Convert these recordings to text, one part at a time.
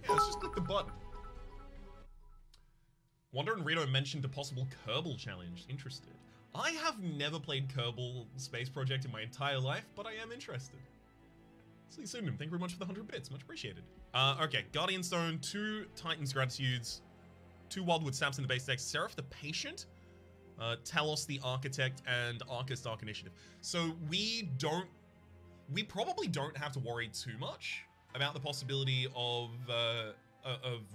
let's just click the button. Wander and Rito mentioned a possible Kerbal challenge. Interested. I have never played Kerbal Space Project in my entire life, but I am interested. See you soon. Thank you very much for the 100 bits. Much appreciated. Okay. Guardian Stone, 2 Titan's Gratitudes, 2 Wildwood Saps in the base deck, Seraph the Patient, Talos the Architect, and Arcus Dark Initiative. So we probably don't have to worry too much about the possibility of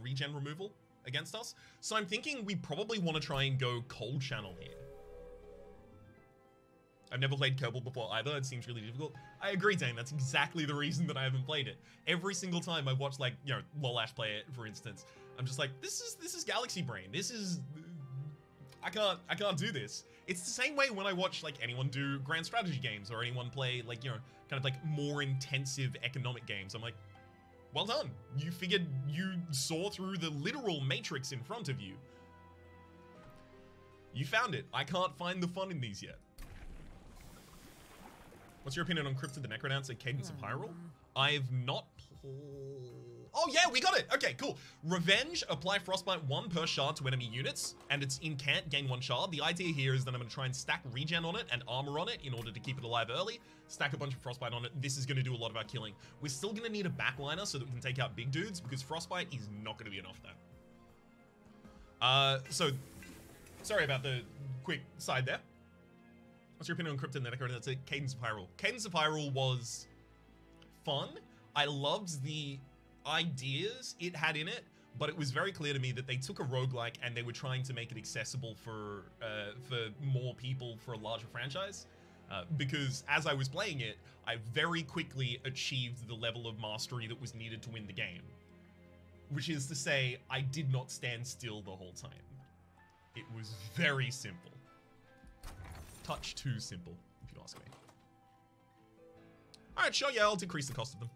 regen removal against us. So I'm thinking we probably want to try and go Cold Channel here. I've never played Kerbal before either. It seems really difficult. I agree, Dane. That's exactly the reason that I haven't played it. Every single time I watch, like, you know, Lolash play it, for instance, I'm just like, this is Galaxy Brain. This is... I can't do this. It's the same way when I watch, like, anyone do grand strategy games or anyone play, like, you know, kind of like more intensive economic games. I'm like, well done. You figured, you saw through the literal matrix in front of you. You found it. I can't find the fun in these yet. What's your opinion on Cryptid the Necrodancer, Cadence of Hyrule? I've not Oh yeah, we got it! Okay, cool. Revenge, apply Frostbite 1 per shard to enemy units, and it's incant, gain 1 shard. The idea here is that I'm gonna try and stack regen on it and armor on it in order to keep it alive early, stack a bunch of Frostbite on it. This is gonna do a lot of our killing. We're still gonna need a backliner so that we can take out big dudes, because Frostbite is not gonna be enough there. So, sorry about the quick side there. What's your opinion on Cryptid the Necrodancer? That's a Cadence of Hyrule. Cadence of Hyrule was fun. I loved the ideas it had in it, but it was very clear to me that they took a roguelike and they were trying to make it accessible for more people for a larger franchise. Because as I was playing it, I very quickly achieved the level of mastery that was needed to win the game. Which is to say, I did not stand still the whole time. It was very simple. Touch too simple, if you ask me. Alright, sure, yeah, I'll decrease the cost of them.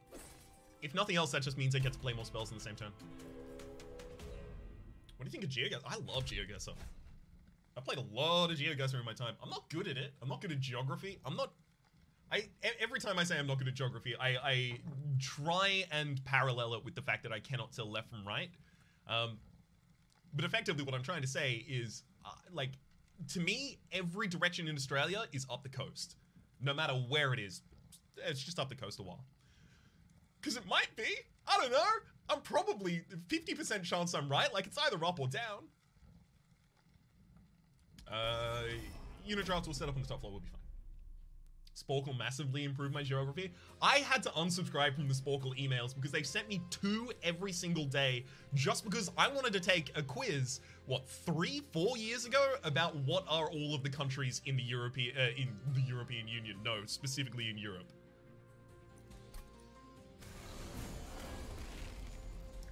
If nothing else, that just means I get to play more spells in the same turn. What do you think of GeoGuessr? I love GeoGuessr. I've played a lot of GeoGuessr in my time. I'm not good at it. I'm not good at geography. Every time I say I'm not good at geography, I try and parallel it with the fact that I cannot tell left from right. But effectively what I'm trying to say is, like, to me, every direction in Australia is up the coast. No matter where it is. It's just up the coast a while. Because it might be. I don't know. I'm probably 50% chance I'm right. Like, it's either up or down. Unit drafts will set up on the top floor. We'll be fine. Sporkle massively improved my geography. I had to unsubscribe from the Sporkle emails because they've sent me 2 every single day just because I wanted to take a quiz, what, 3-4 years ago about what are all of the countries in the European Union. No, specifically in Europe.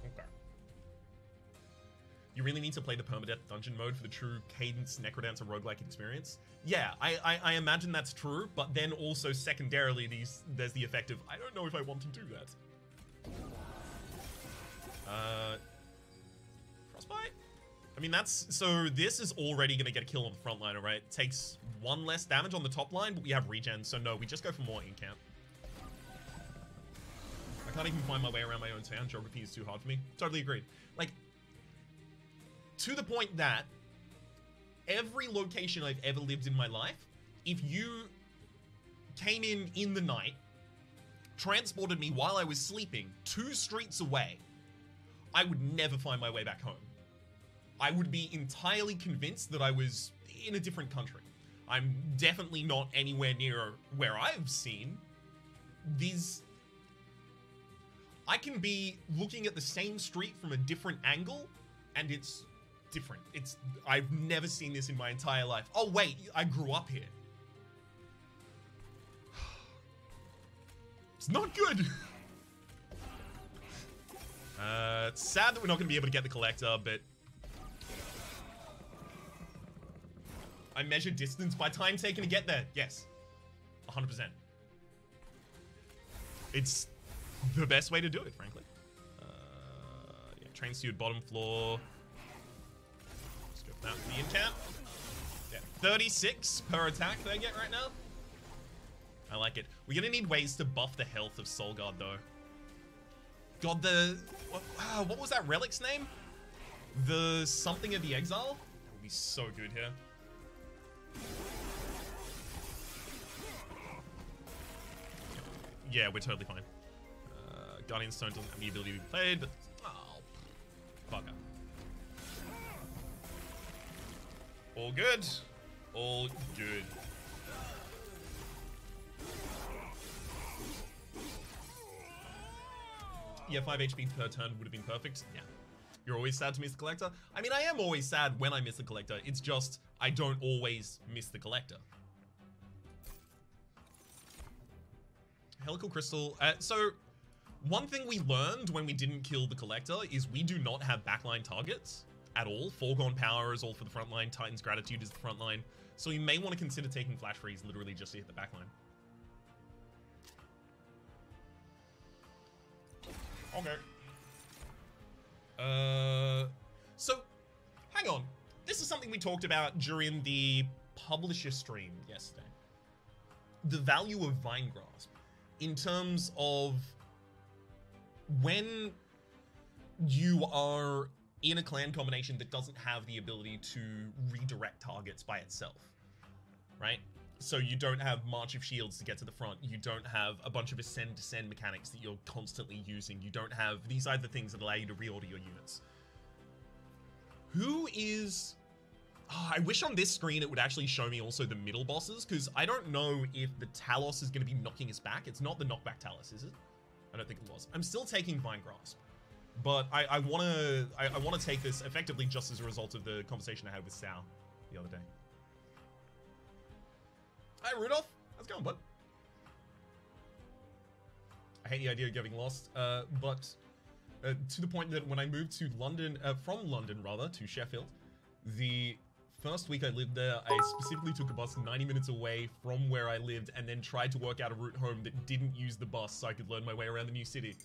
Okay. You really need to play the permadeath dungeon mode for the true Cadence Necrodancer roguelike experience. Yeah, I imagine that's true, but then also secondarily there's the effect of, I don't know if I want to do that. Frostbite? I mean, so this is already gonna get a kill on the front liner, right? It takes 1 less damage on the top line, but we have regen, so no, we just go for more in camp. I can't even find my way around my own town. Geography is too hard for me. Totally agreed. Like, to the point that every location I've ever lived in my life, if you came in the night, transported me while I was sleeping 2 streets away, I would never find my way back home. I would be entirely convinced that I was in a different country. I'm definitely not anywhere near where I've seen these. I can be looking at the same street from a different angle, and it's different. I've never seen this in my entire life. Oh wait, I grew up here. It's not good. It's sad that we're not going to be able to get the collector, but I measure distance by time taken to get there. Yes, 100%. It's the best way to do it, frankly. Yeah, train suit bottom floor. Now, the incant. Yeah, 36 per attack they get right now. I like it. We're gonna need ways to buff the health of Soul Guard, though. God, what was that relic's name? The something of the exile? That would be so good here. Yeah, we're totally fine. Guardian Stone doesn't have the ability to be played, but oh, bugger. All good. All good. Yeah, 5 HP per turn would have been perfect. Yeah. You're always sad to miss the collector? I mean, I am always sad when I miss the collector. It's just, I don't always miss the collector. Helical Crystal. So, one thing we learned when we didn't kill the collector is we do not have backline targets at all. Foregone Power is all for the front line. Titan's Gratitude is the front line. So you may want to consider taking Flash Freeze literally just to hit the backline. Okay. So, hang on. This is something we talked about during the publisher stream yesterday. The value of Vine Grasp in terms of when you are in a clan combination that doesn't have the ability to redirect targets by itself, right? So you don't have March of Shields to get to the front. You don't have a bunch of ascend-descend mechanics that you're constantly using. You don't have... These are the things that allow you to reorder your units. Who is... Oh, I wish on this screen it would actually show me also the middle bosses, because I don't know if the Talos is going to be knocking us back. It's not the knockback Talos, is it? I don't think it was. I'm still taking Vine Grasp. But I want to take this effectively just as a result of the conversation I had with Sal the other day. Hi, Rudolph. How's it going, bud? I hate the idea of getting lost, but to the point that when I moved to London, from London, rather, to Sheffield, the first week I lived there, I specifically took a bus 90 minutes away from where I lived and then tried to work out a route home that didn't use the bus so I could learn my way around the new city.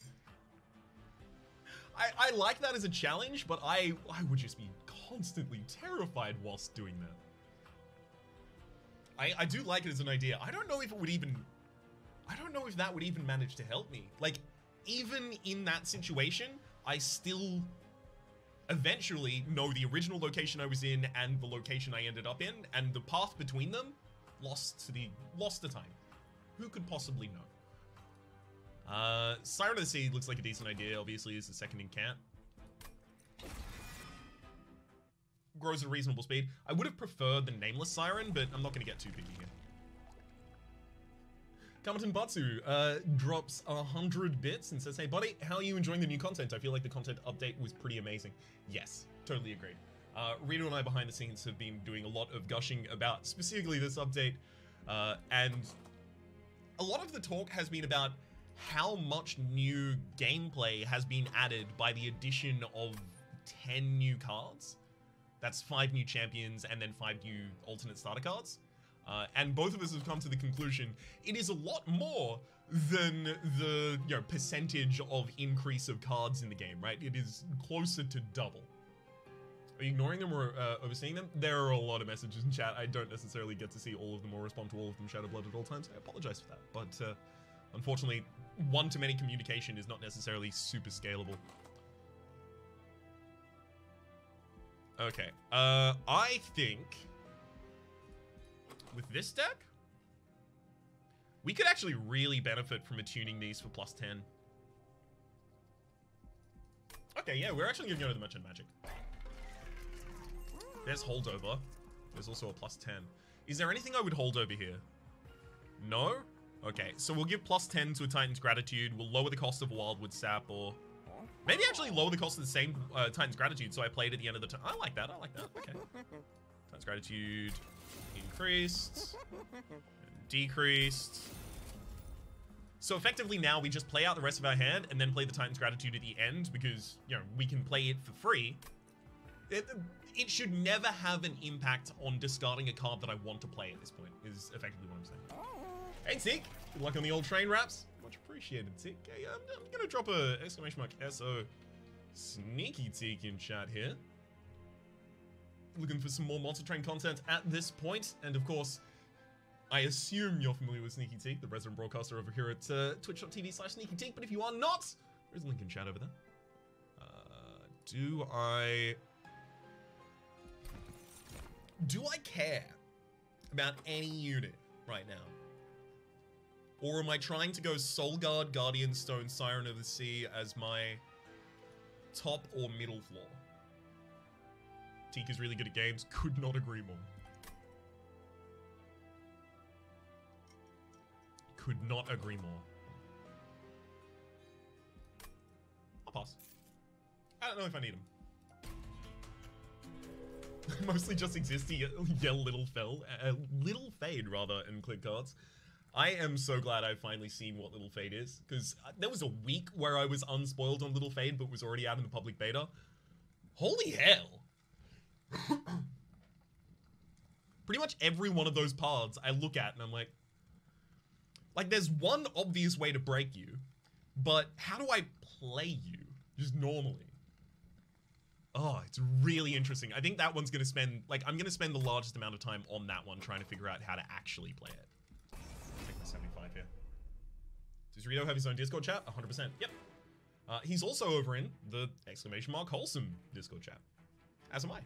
I like that as a challenge, but I would just be constantly terrified whilst doing that. I do like it as an idea. I don't know if it would even... I don't know if that would even manage to help me. Like, even in that situation, I still eventually know the original location I was in and the location I ended up in, and the path between them lost to time. Who could possibly know? Siren of the Sea looks like a decent idea. Obviously, it's the second in camp. Grows at a reasonable speed. I would have preferred the Nameless Siren, but I'm not going to get too picky here. Kamaton Batsu drops 100 bits and says, hey buddy, how are you enjoying the new content? I feel like the content update was pretty amazing. Yes, totally agree. Rito and I behind the scenes have been doing a lot of gushing about specifically this update, and a lot of the talk has been about how much new gameplay has been added by the addition of 10 new cards. That's 5 new champions and then 5 new alternate starter cards. And both of us have come to the conclusion it is a lot more than the percentage of increase of cards in the game, right? It is closer to double. Are you ignoring them or overseeing them? There are a lot of messages in chat. I don't necessarily get to see all of them or respond to all of them Shadowblood at all times. I apologize for that. But unfortunately, one-to-many communication is not necessarily super scalable. Okay. I think with this deck, we could actually really benefit from attuning these for +10. Okay, yeah, we're actually going to go to the Merchant Magic. There's Holdover. There's also a +10. Is there anything I would hold over here? No? Okay, so we'll give +10 to a Titan's Gratitude. We'll lower the cost of a Wildwood Sap, or maybe actually lower the cost of the same Titan's Gratitude, so I played at the end of the turn. I like that, I like that. Okay. Titan's Gratitude increased and decreased. So effectively now we just play out the rest of our hand and then play the Titan's Gratitude at the end because, we can play it for free. It should never have an impact on discarding a card that I want to play at this point, is effectively what I'm saying. Hey, Zeke! Good luck on the old train wraps. Much appreciated, Zeke. Okay, I'm gonna drop a !SO Sneaky Zeke in chat here. Looking for some more Monster Train content at this point, and of course, I assume you're familiar with Sneaky Teak, the resident broadcaster over here at twitch.tv/SneakyTeak, but if you are not, There's a link in chat over there. Do I care about any unit right now? Or am I trying to go Soul Guard, Guardian Stone, Siren of the Sea as my top or middle floor? Tika's really good at games. Could not agree more. Could not agree more. I'll pass. I don't know if I need him. Mostly just exist to yell Little Fade rather, and click cards. I am so glad I've finally seen what Little Fade is, because there was a week where I was unspoiled on Little Fade, but was already out in the public beta. Holy hell! Pretty much every one of those paths I look at and I'm like, there's one obvious way to break you, but how do I play you just normally? Oh, it's really interesting. I think that one's gonna spend, I'm gonna spend the largest amount of time on that one trying to figure out how to actually play it. Take my 75 here. Does Rito have his own Discord chat? 100%. Yep. He's also over in the !Wholesome Discord chat. As am I.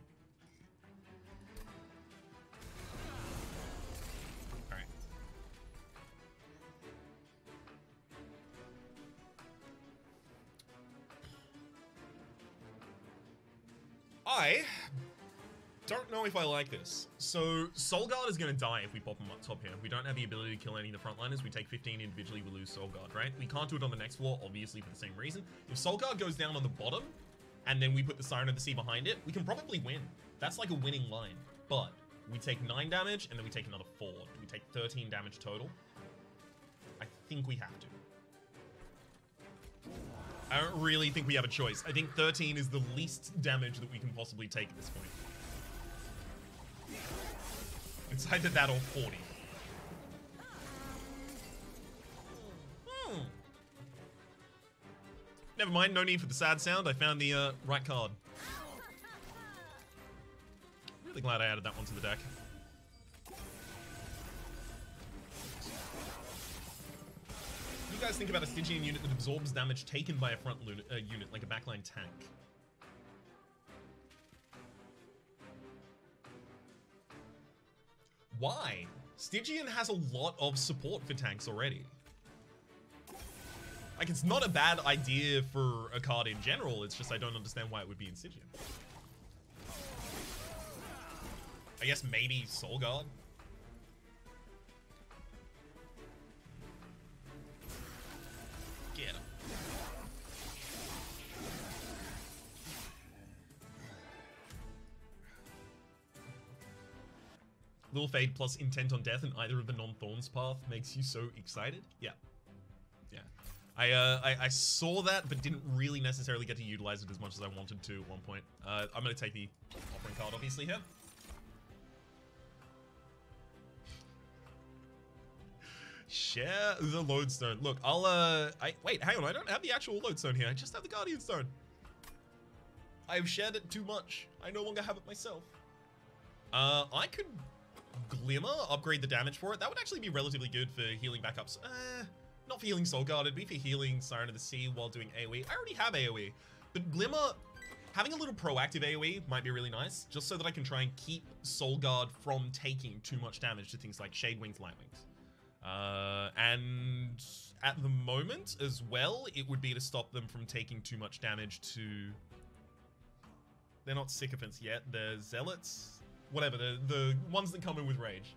I don't know if I like this. So, Soul Guard is going to die if we pop him up top here. We don't have the ability to kill any of the frontliners. We take 15 individually, we lose Soul Guard, right? We can't do it on the next floor, obviously, for the same reason. If Soul Guard goes down on the bottom, and then we put the Siren of the Sea behind it, we can probably win. That's like a winning line. But we take 9 damage, and then we take another 4. We take 13 damage total. I think we have to. I don't really think we have a choice. I think 13 is the least damage that we can possibly take at this point. It's either that or 40. Never mind, no need for the sad sound. I found the right card. Really glad I added that one to the deck. What do you guys think about a Stygian unit that absorbs damage taken by a front unit, like a backline tank? Why? Stygian has a lot of support for tanks already. Like, it's not a bad idea for a card in general, it's just I don't understand why it would be in Stygian. I guess maybe Soul Guard? Get him. Little Fade plus Intent on Death in either of the non-Thorns path makes you so excited? Yeah. Yeah. I saw that, but didn't really necessarily get to utilize it as much as I wanted to at one point. I'm going to take the offering card, obviously, here. Share the Lodestone. Look, I'll, wait, hang on, I don't have the actual Lodestone here. I just have the Guardian Stone. I've shared it too much. I no longer have it myself. I could Glimmer, upgrade the damage for it. That would actually be relatively good for healing backups. Not for healing Soul Guard, it'd be for healing Siren of the Sea while doing AoE. I already have AoE, but Glimmer, having a little proactive AoE might be really nice, just so that I can try and keep Soul Guard from taking too much damage to things like Shade Wings, Light Wings. And at the moment as well, it would be to stop them from taking too much damage to... They're not Sycophants yet, they're Zealots. Whatever, the ones that come in with Rage.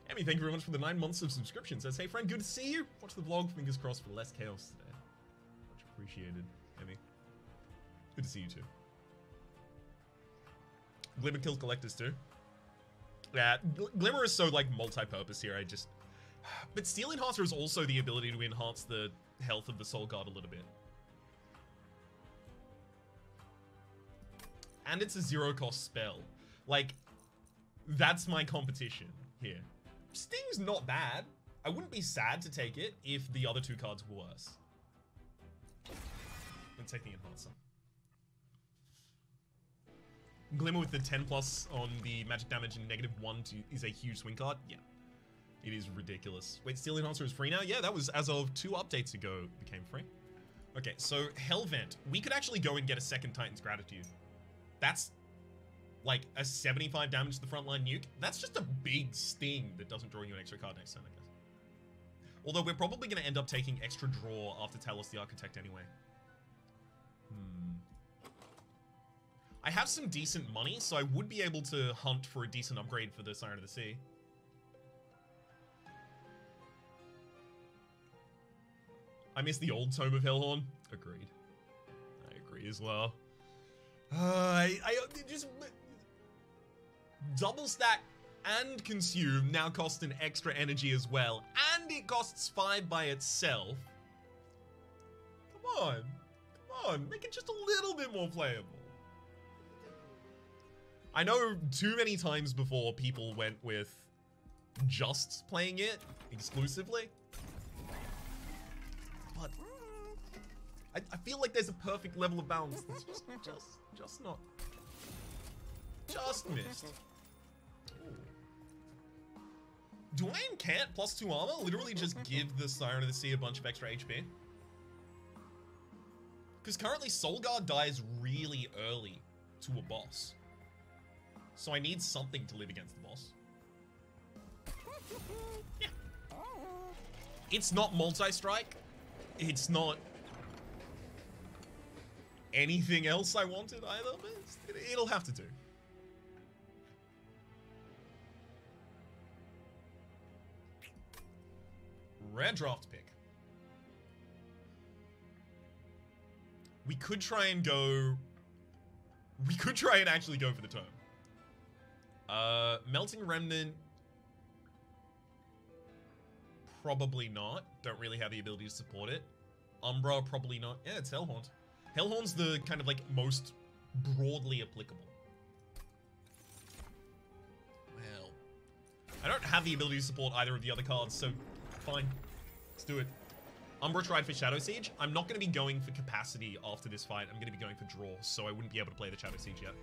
Emmy, thank you very much for the 9 months of subscription. Says, hey friend, good to see you. Watch the vlog, fingers crossed for less chaos today. Much appreciated, Emmy. Good to see you too. Glimmer kills collectors too. Yeah, Glimmer is so like multi-purpose here, but Steel Enhancer is also the ability to enhance the health of the Soul Guard a little bit. And it's a 0-cost spell. Like, that's my competition here. Sting's not bad. I wouldn't be sad to take it if the other 2 cards were worse. Let's take the Enhancer. Glimmer with the 10 plus on the magic damage and -1 is a huge swing card. Yeah. It is ridiculous. Wait, Steel Enhancer is free now? Yeah, that was as of 2 updates ago it became free. Okay, so Hellvent. We could actually go and get a second Titan's Gratitude. That's like a 75 damage to the frontline nuke. That's just a big sting that doesn't draw you an extra card next turn, I guess. Although we're probably going to end up taking extra draw after Talos the Architect anyway. I have some decent money, so I would be able to hunt for a decent upgrade for the Siren of the Sea. I miss the old Tome of Hellhorn. Agreed. I agree as well. I just... Double stack and consume now cost an extra energy as well. And it costs 5 by itself. Come on. Come on. Make it just a little bit more playable. I know too many times before people went with just playing it exclusively. But I feel like there's a perfect level of balance that's just not... Just missed. Ooh. Do I incant +2 armor? Literally just give the Siren of the Sea a bunch of extra HP? Because currently Soul Guard dies really early to a boss. So I need something to live against the boss. Yeah. It's not multi-strike. It's not anything else I wanted either, but it'll have to do. Rare draft pick. We could try and go... We could try and actually go for the turn. Melting Remnant. Probably not. Don't really have the ability to support it. Umbra, probably not. Yeah, it's Hellhorn. Hellhorn's the kind of like most broadly applicable. Well, I don't have the ability to support either of the other cards, so fine. Let's do it. Umbra tried for Shadow Siege. I'm not going to be going for capacity after this fight. I'm going to be going for draw, so I wouldn't be able to play the Shadow Siege yet.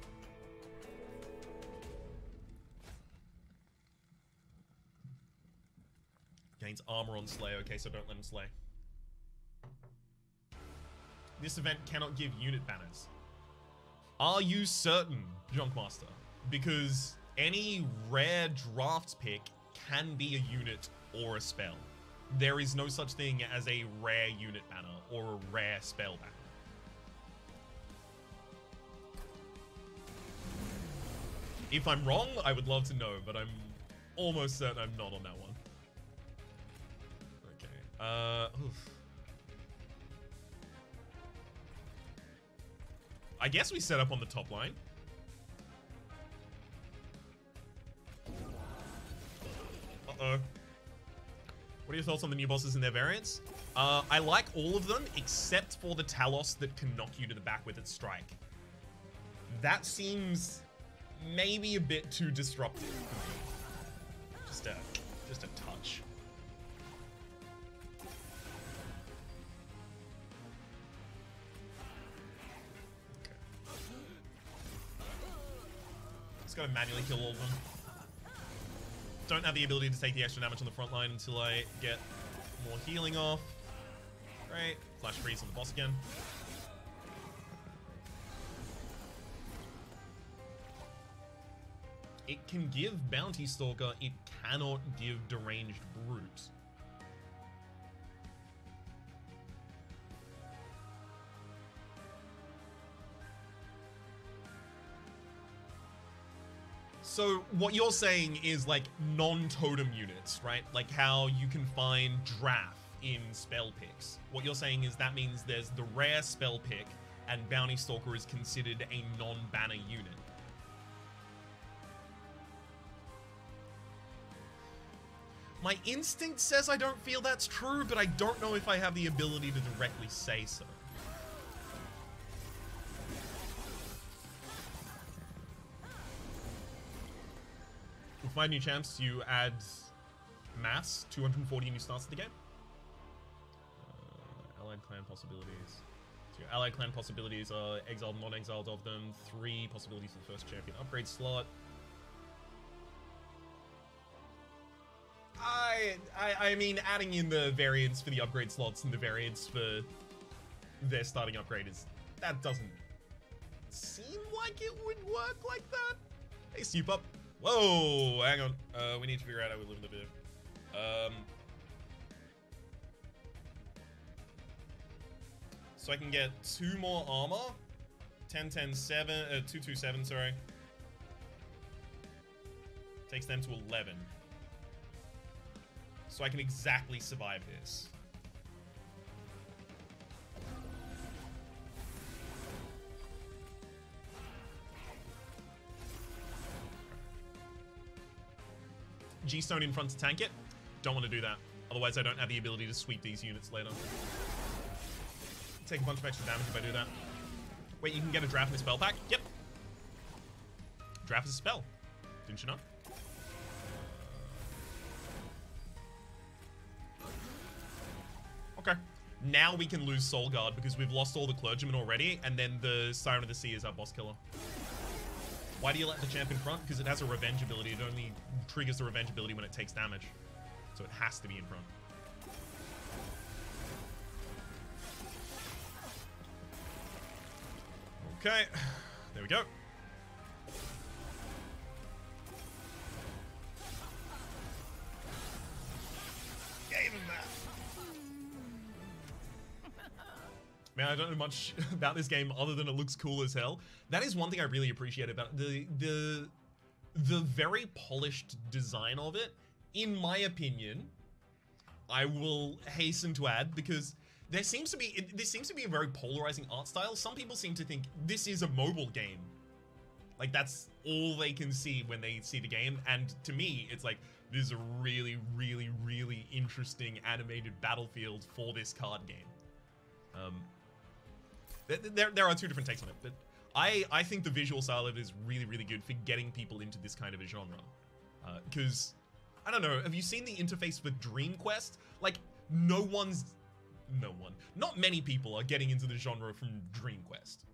Gains armor on Slay. Okay, so don't let him slay. This event cannot give unit banners. Are you certain, Junkmaster? Because any rare draft pick can be a unit or a spell. There is no such thing as a rare unit banner or a rare spell banner. If I'm wrong, I would love to know, but I'm almost certain I'm not on that one. Okay. Oof. I guess we set up on the top line. Uh-oh. What are your thoughts on the new bosses and their variants? I like all of them, except for the Talos that can knock you to the back with its strike. That seems maybe a bit too disruptive for me. Just a touch. Gotta manually kill all of them. Don't have the ability to take the extra damage on the front line until I get more healing off. Great. Flash freeze on the boss again. It can give Bounty Stalker, it cannot give Deranged Brute. So what you're saying is like non-totem units, right? Like how you can find Draff in spell picks. What you're saying is that means there's the rare spell pick and Bounty Stalker is considered a non-banner unit. My instinct says I don't feel that's true, but I don't know if I have the ability to directly say so. With 5 new champs, you add mass, 240 new starts to the game. Allied clan possibilities. So your allied clan possibilities are exiled, non-exiled of them. 3 possibilities for the first champion upgrade slot. I mean, adding in the variants for the upgrade slots and the variants for their starting upgrade is... That doesn't seem like it would work like that. Hey, Soup Up. Whoa, hang on. We need to figure out how we live in the bit. So I can get 2 more armor. 10, 10, 7, 2, 2, 7, sorry. Takes them to 11. So I can exactly survive this. G-Stone in front to tank it. Don't want to do that. Otherwise I don't have the ability to sweep these units later. Take a bunch of extra damage if I do that. Wait, you can get a draft in the spell pack? Yep. Draft is a spell. Didn't you know? Okay. Now we can lose Soul Guard because we've lost all the clergymen already, and then the Siren of the Sea is our boss killer. Why do you let the champ in front? Because it has a revenge ability. It only triggers the revenge ability when it takes damage. So it has to be in front. Okay, there we go. Gave him that. Man, I don't know much about this game other than it looks cool as hell. That is one thing I really appreciate about it. The very polished design of it, in my opinion, I will hasten to add, because this seems to be a very polarizing art style. Some people seem to think this is a mobile game. Like, that's all they can see when they see the game. And to me, it's like, this is a really, really, really interesting animated battlefield for this card game. There are 2 different takes on it, but I think the visual style of it is really, really good for getting people into this kind of a genre. Because, I don't know, have you seen the interface for Dream Quest? Like, not many people are getting into the genre from Dream Quest.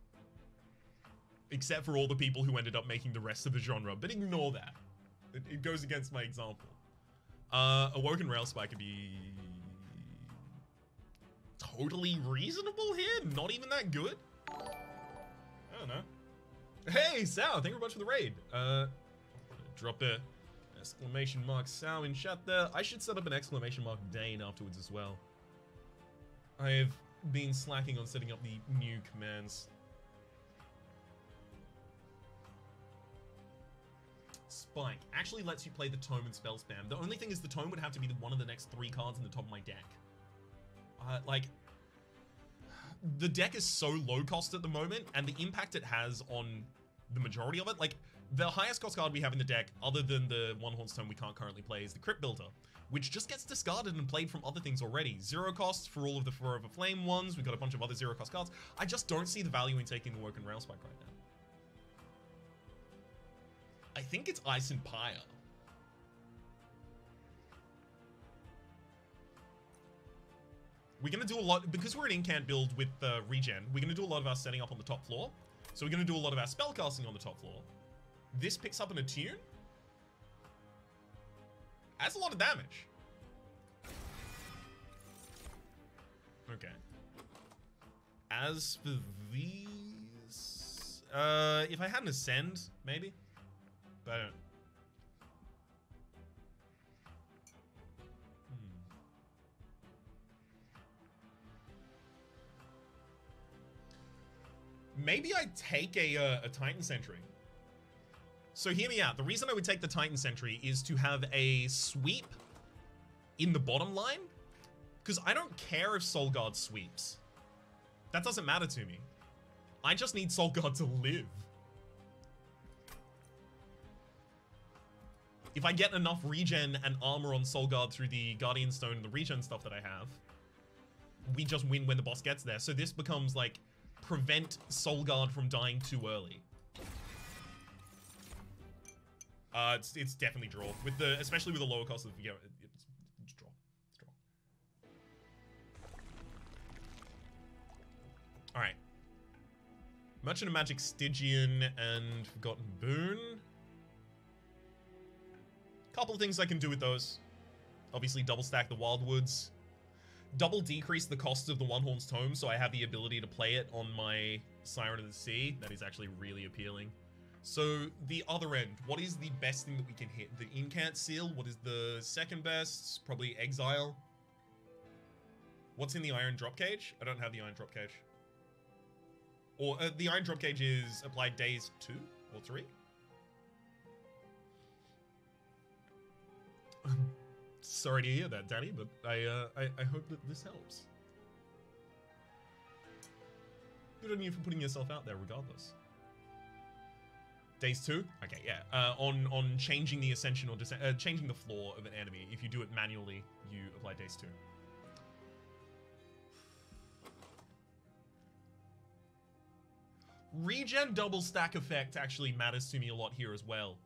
Except for all the people who ended up making the rest of the genre, but ignore that. It goes against my example. Awoken Railspike could be totally reasonable here, not even that good. I don't know. Hey, Sal, thank you very much for the raid. Drop a exclamation mark Sal in chat there. I should set up an exclamation mark Dane afterwards as well. I have been slacking on setting up the new commands. Spike actually lets you play the tome and spell spam. The only thing is the tome would have to be one of the next 3 cards in the top of my deck. Like, the deck is so low cost at the moment, and the impact it has on the majority of it, like, the highest cost card we have in the deck, other than the One Horn's Tome we can't currently play, is the Crypt Builder, which just gets discarded and played from other things already. 0 cost for all of the Forever Flame ones, we've got a bunch of other 0 cost cards. I just don't see the value in taking the Awoken Railspike right now. I think it's Ice and Pyre. We're going to do a lot, because we're an incant build with regen, we're going to do a lot of our setting up on the top floor. So we're going to do a lot of our spellcasting on the top floor. This picks up an attune. That's a lot of damage. Okay. As for these... if I had an Ascend, maybe? But I don't... Maybe I take a Titan Sentry. So hear me out. The reason I would take the Titan Sentry is to have a sweep in the bottom line. Because I don't care if Soul Guard sweeps. That doesn't matter to me. I just need Soul Guard to live. If I get enough regen and armor on Soul Guard through the Guardian Stone and the regen stuff that I have, we just win when the boss gets there. So this becomes like, prevent Soul Guard from dying too early. It's definitely draw. With the, especially with the lower cost of the, it's draw. It's draw. Alright. Merchant of Magic, Stygian, and Forgotten Boon. Couple of things I can do with those. Obviously double stack the Wildwoods. double decrease the cost of the One Horn's Tome so I have the ability to play it on my Siren of the Sea. That is actually really appealing. So the other end, what is the best thing that we can hit? The Incant Seal, what is the second best? Probably Exile. What's in the Iron Drop Cage? I don't have the Iron Drop Cage. Or the Iron Drop Cage is applied days 2 or 3? Sorry to hear that, Danny, but I hope that this helps. Good on you for putting yourself out there regardless. Days 2? Okay, yeah. On changing the ascension or changing the floor of an enemy, if you do it manually, you apply days 2. Regen double stack effect actually matters to me a lot here as well.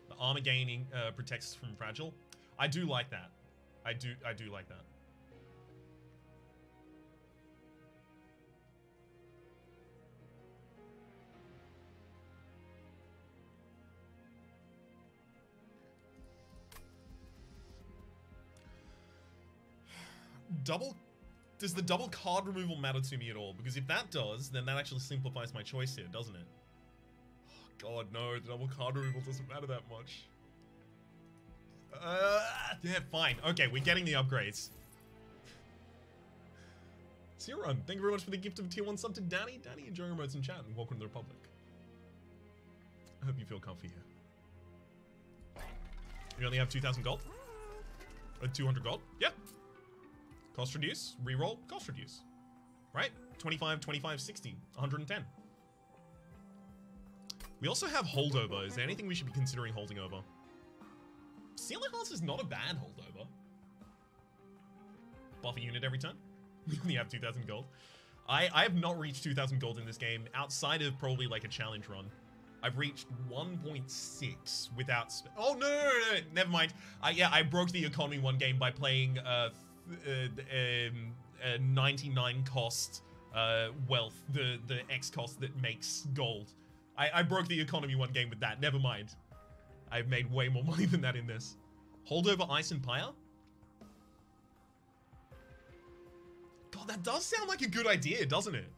The armor gaining protects from fragile. I do like that. I do like that. Does the double card removal matter to me at all? Because if that does, then that actually simplifies my choice here, doesn't it? Oh god, no, the double card removal doesn't matter that much. Yeah, fine. Okay, we're getting the upgrades. Zero, thank you very much for the gift of a tier 1 sub to Danny. Danny, enjoy your emotes in chat and welcome to the Republic. I hope you feel comfy here. You only have 2,000 gold? 200 gold? Yep. Cost reduce, reroll, cost reduce. Right? 25, 25, 60, 110. We also have holdover. Is there anything we should be considering holding over? Sealing Hearts is not a bad holdover. Buff a unit every turn. We only have 2,000 gold. I have not reached 2,000 gold in this game outside of probably like a challenge run. I've reached 1.6 without... Oh, no, never mind. Yeah, I broke the economy one game by playing... 99 cost wealth, the X cost that makes gold. I broke the economy one game with that. Never mind. I've made way more money than that in this. Holdover Ice and Pyre? God, that does sound like a good idea, doesn't it?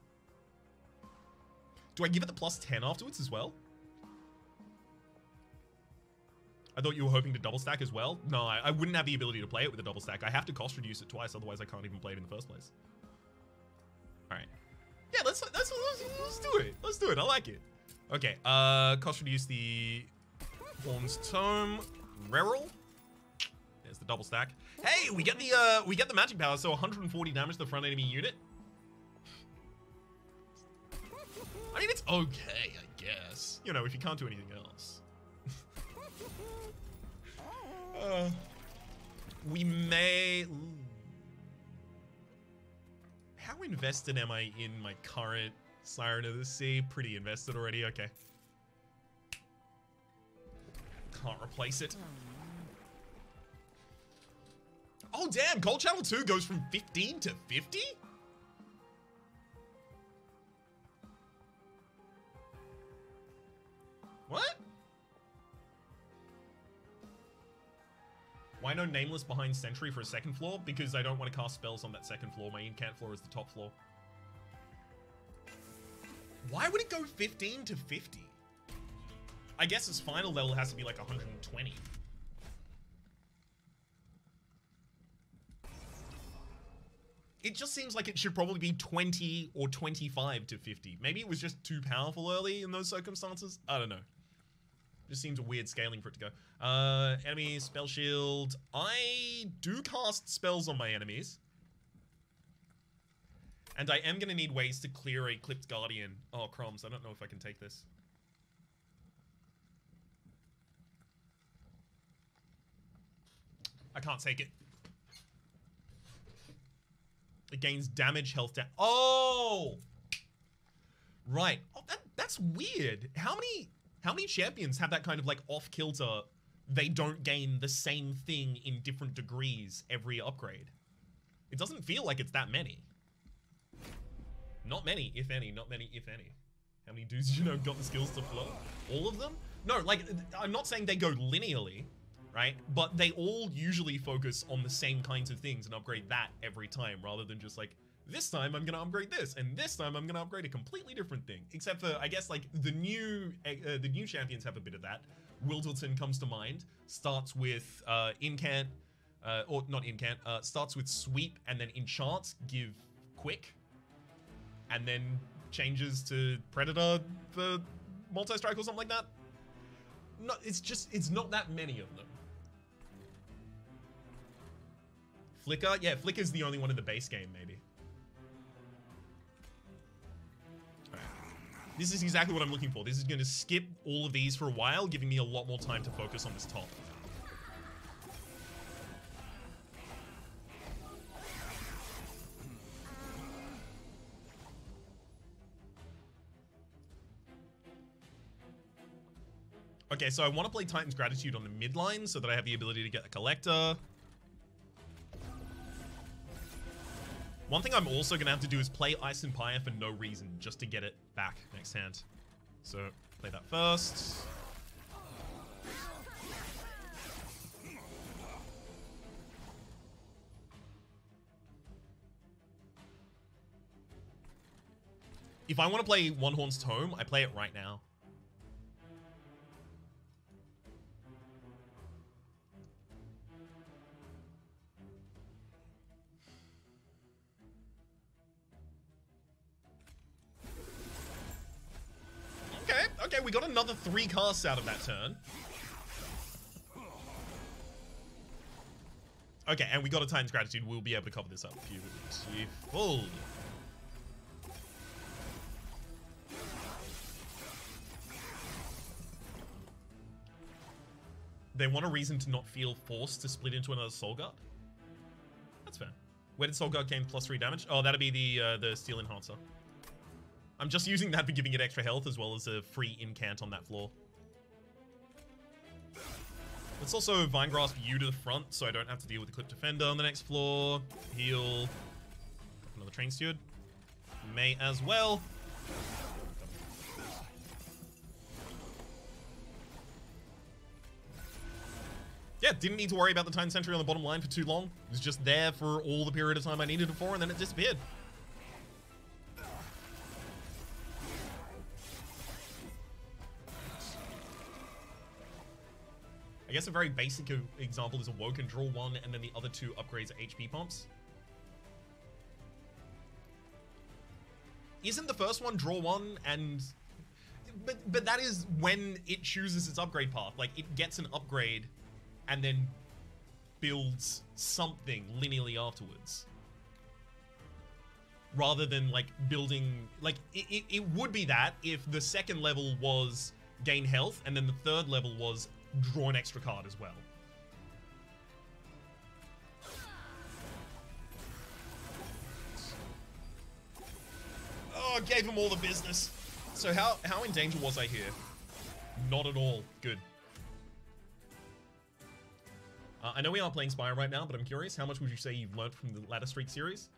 Do I give it the plus 10 afterwards as well? I thought you were hoping to double stack as well. No, I wouldn't have the ability to play it with a double stack. I have to cost reduce it twice, otherwise I can't even play it in the first place. All right. Yeah, let's do it. Let's do it. I like it. Okay. Cost reduce the Horn's Tome. Reroll. There's the double stack. Hey, we get the magic power, so 140 damage to the front enemy unit. I mean, it's okay, I guess. You know, if you can't do anything else. We may... Ooh. How invested am I in my current Siren of the Sea? Pretty invested already, okay. Can't replace it. Oh damn, Cold Channel 2 goes from 15 to 50? What? Why no Nameless behind Sentry for a second floor? Because I don't want to cast spells on that second floor. My incant floor is the top floor. Why would it go 15 to 50? I guess its final level has to be like 120. It just seems like it should probably be 20 or 25 to 50. Maybe it was just too powerful early in those circumstances. I don't know. Just seems a weird scaling for it to go. Enemy, spell shield. I do cast spells on my enemies. And I am going to need ways to clear a Clipped Guardian. Oh, crumbs. I don't know if I can take this. I can't take it. It gains damage, health, oh! Right. Oh, that's weird. How many champions have that kind of like off-kilter, they don't gain the same thing in different degrees every upgrade? It doesn't feel like it's that many. Not many, if any. Not many, if any. How many dudes you know got the skills to flow? All of them? No, like, I'm not saying they go linearly. right? But they all usually focus on the same kinds of things and upgrade that every time, rather than just like, this time I'm gonna upgrade this, and this time I'm gonna upgrade a completely different thing. Except for, I guess, like the new champions have a bit of that. Wilderton comes to mind. Starts with incant, or not incant. Starts with sweep, and then enchants give quick, and then changes to predator for multi-strike or something like that. No, it's not that many of them. Flicker, yeah, Flicker's the only one in the base game, maybe. This is exactly what I'm looking for. This is going to skip all of these for a while, giving me a lot more time to focus on this top. Okay, so I want to play Titan's Gratitude on the mid line so that I have the ability to get a Collector. One thing I'm also going to have to do is play Ice Empire for no reason, just to get it back next hand. So, play that first. If I want to play One Horn's Tome, I play it right now. Okay, we got another 3 casts out of that turn. Okay, and we got a Titan's Gratitude. We'll be able to cover this up. Beautiful. They want a reason to not feel forced to split into another Soul Guard. That's fair. Where did Soul Guard gain +3 damage? Oh, that'd be the Steel Enhancer. I'm just using that for giving it extra health as well as a free incant on that floor. Let's also Vine Grasp you to the front so I don't have to deal with the Clip Defender on the next floor. Heal. Another Train Steward. May as well. Yeah, didn't need to worry about the Titan Sentry on the bottom line for too long. It was just there for all the period of time I needed it for, and then it disappeared. I guess a very basic example is Awoken, draw 1, and then the other 2 upgrades are HP pumps. Isn't the first one draw 1 and... But that is when it chooses its upgrade path. Like, it gets an upgrade and then builds something linearly afterwards. Rather than, like, building... Like, it would be that if the second level was gain health, and then the third level was draw an extra card as well. Oh, gave him all the business. So how in danger was I here? Not at all. Good. I know we are playing Spire right now, but I'm curious, how much would you say you've learned from the Ladder Streak series?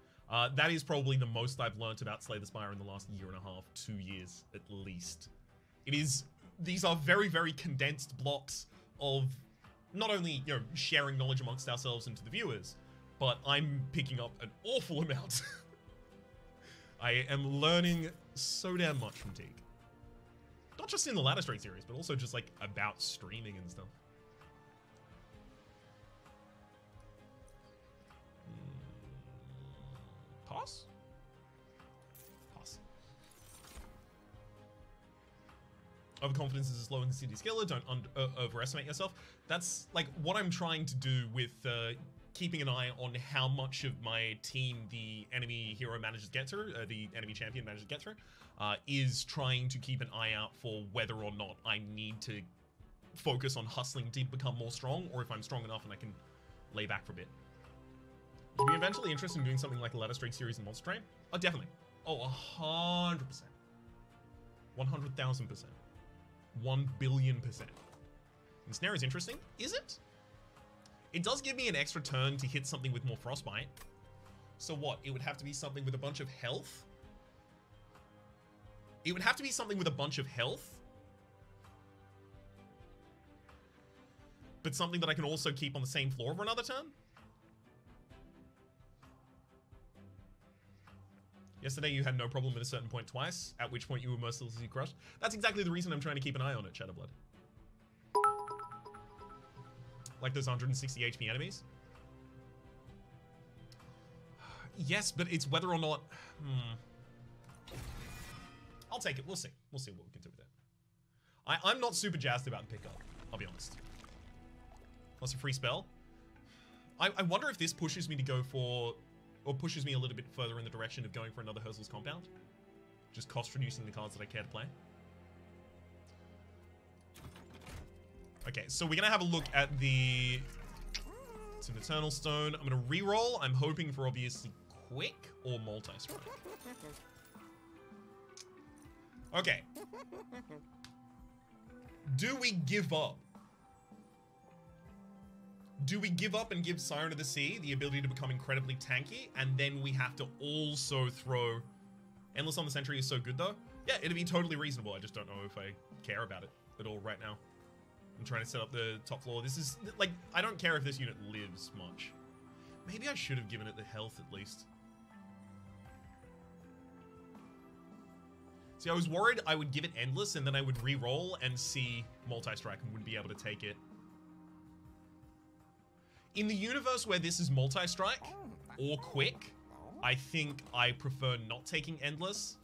That is probably the most I've learned about Slay the Spire in the last year and a half, 2 years at least. It is... These are very, very condensed blocks of not only, you know, sharing knowledge amongst ourselves and to the viewers, but I'm picking up an awful amount. I am learning so damn much from Teague. Not just in the Ladder Streak series, but also just, like, about streaming and stuff. Pass? Pass. Overconfidence is a slow and city skiller. Don't overestimate yourself. That's like what I'm trying to do with keeping an eye on how much of my team the enemy hero manages to get through, the enemy champion manages to get through, is trying to keep an eye out for whether or not I need to focus on hustling to become more strong, or if I'm strong enough and I can lay back for a bit. To be eventually interested in doing something like a Ladder Streak series in Monster Train? Oh, definitely. Oh, 100%. 100,000%. 1 billion%. Ensnare is interesting. Is it? It does give me an extra turn to hit something with more Frostbite. So what? It would have to be something with a bunch of health? It would have to be something with a bunch of health? but something that I can also keep on the same floor for another turn. Yesterday you had no problem at a certain point twice, at which point you were mercilessly crushed. That's exactly the reason I'm trying to keep an eye on it, Shadowblood. Like those 160 HP enemies? Yes, but it's whether or not... I'll take it. We'll see. We'll see what we can do with it. I'm not super jazzed about the pickup, I'll be honest. Plus a free spell. I wonder if this pushes me to go for... Or pushes me a little bit further in the direction of going for another Herzal's Compound. Just cost reducing the cards that I care to play. Okay, so we're gonna have a look at the... It's an Eternal Stone. I'm gonna reroll. I'm hoping for obviously quick or multi-strike. Okay. Do we give up? Do we give up and give Siren of the Sea the ability to become incredibly tanky, and then we have to also throw... Endless on the Sentry is so good, though. Yeah, it'd be totally reasonable. I just don't know if I care about it at all right now. I'm trying to set up the top floor. This is, like, I don't care if this unit lives much. Maybe I should have given it the health, at least. See, I was worried I would give it Endless, and then I would re-roll and see multi-strike and wouldn't be able to take it. In the universe where this is multi-strike or quick, I think I prefer not taking Endless.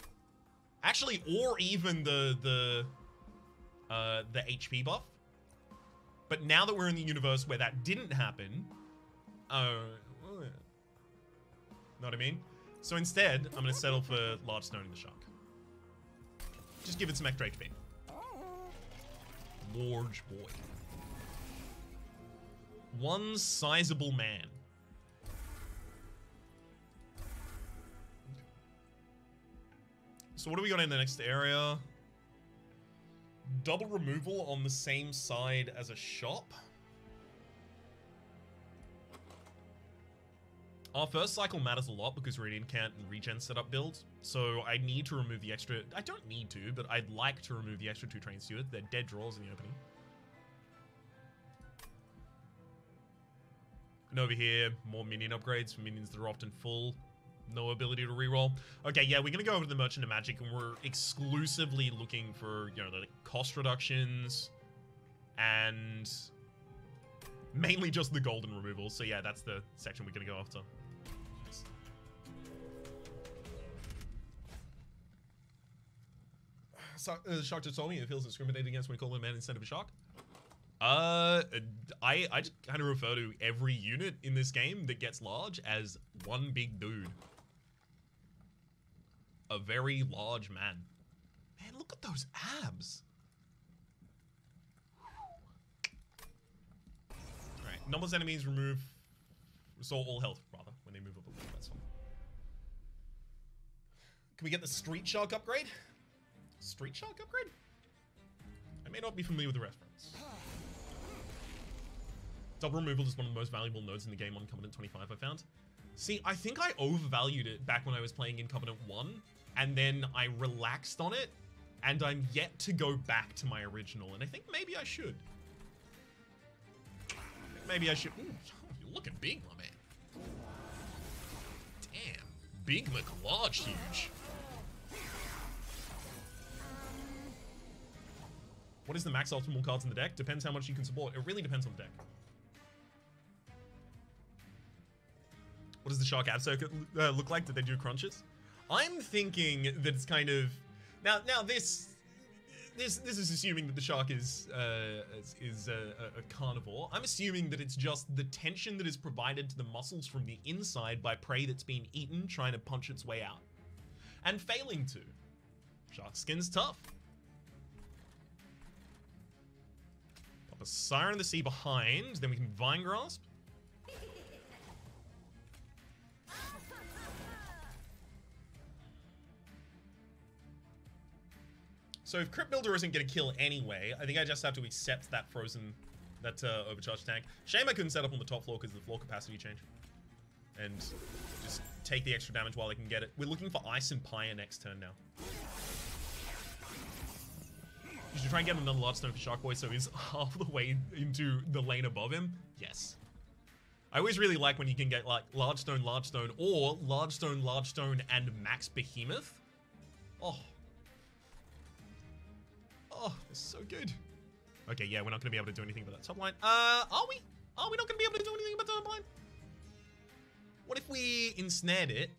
Actually, or even the HP buff. But now that we're in the universe where that didn't happen, know what I mean? So instead, I'm gonna settle for Large Stone in the Shark. Just give it some extra HP. Large boy. One sizable man. So what do we got in the next area? Double removal on the same side as a shop. Our first cycle matters a lot because Radiant can't regen setup build. So I need to remove the extra... I don't need to, but I'd like to remove the extra 2 train steward. They're dead draws in the opening. And over here, more minion upgrades for minions that are often full. No ability to reroll. Okay, yeah, we're gonna go over to the Merchant of Magic, and we're exclusively looking for, you know, the cost reductions and mainly just the golden removal. So yeah, that's the section we're gonna go after. So, Shark just told me it feels discriminated against when we call him a man instead of a shark. I just kind of refer to every unit in this game that gets large as one big dude. A very large man. Man, look at those abs. Alright, anomalous enemies restore all health, rather, when they move up a little. That's fine. Can we get the Street Shark upgrade? Street Shark upgrade? I may not be familiar with the reference. Double removal is one of the most valuable nodes in the game on Covenant 25, I found. See, I think I overvalued it back when I was playing in Covenant 1, and then I relaxed on it, and I'm yet to go back to my original, and I think maybe I should. Maybe I should. Ooh, you're looking big, my man. Damn. Big McLarge huge. What is the max optimal cards in the deck? Depends how much you can support. It really depends on the deck. What does the Shark Ab Circuit look like? Did they do crunches? I'm thinking that it's kind of... Now this is assuming that the shark is a carnivore. I'm assuming that it's just the tension that is provided to the muscles from the inside by prey that's been eaten, trying to punch its way out. And failing to. Shark skin's tough. Pop a Siren of the Sea behind, then we can Vine Grasp. So if Crypt Builder isn't going to kill anyway, I think I just have to accept that overcharged tank. Shame I couldn't set up on the top floor because of the floor capacity change. And just take the extra damage while I can get it. We're looking for Ice and Pyre next turn now. You should try and get another large stone for Shark Boy so he's half the way into the lane above him. Yes. I always really like when you can get like large stone, or large stone, and max behemoth. Oh. Oh, it's so good. Okay, yeah, we're not gonna be able to do anything about that top line. Are we? Are we not gonna be able to do anything about the top line? What if we ensnared it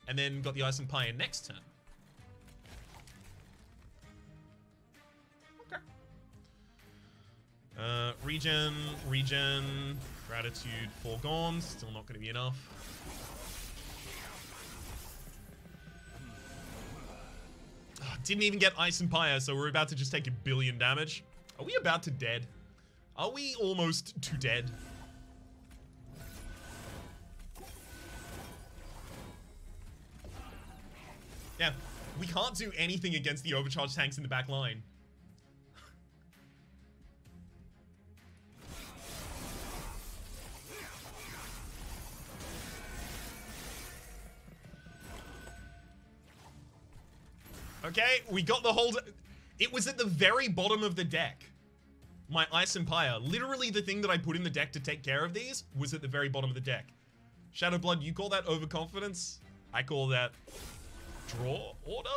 and then got the Ice and Pyre next turn? Regen, Gratitude, Foregone, still not going to be enough. Oh, didn't even get Ice and Pyre, so we're about to just take 1 billion damage. Are we about to dead? Are we almost to dead? Yeah, we can't do anything against the overcharged tanks in the back line. Okay, we got the hold. It was at the very bottom of the deck. My Ice and Pyre. Literally the thing that I put in the deck to take care of these was at the very bottom of the deck. Shadowblood, you call that overconfidence? I call that draw order?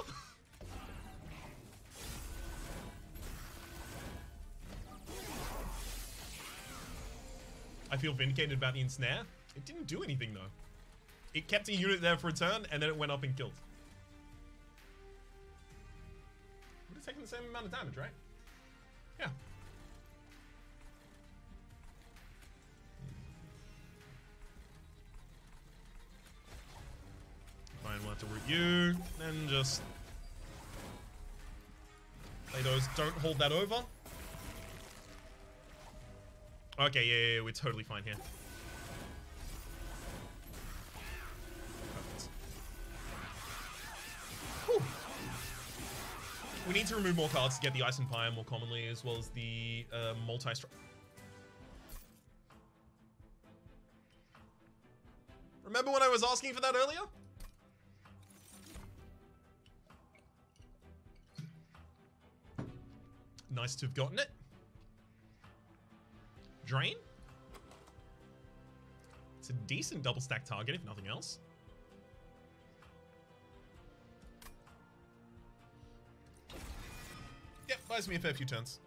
I feel vindicated about the ensnare. It didn't do anything though. It kept a unit there for a turn and then it went up and killed. Would have taken the same amount of damage, right? Yeah. Fine, we'll have to root you. Then just play those. Don't hold that over. Okay, yeah, we're totally fine here. Perfect. Whew. We need to remove more cards to get the Ice and Pyre more commonly, as well as the multi-strike. Remember when I was asking for that earlier? Nice to have gotten it. Drain? It's a decent double stack target, if nothing else. Yep, buys me a fair few turns.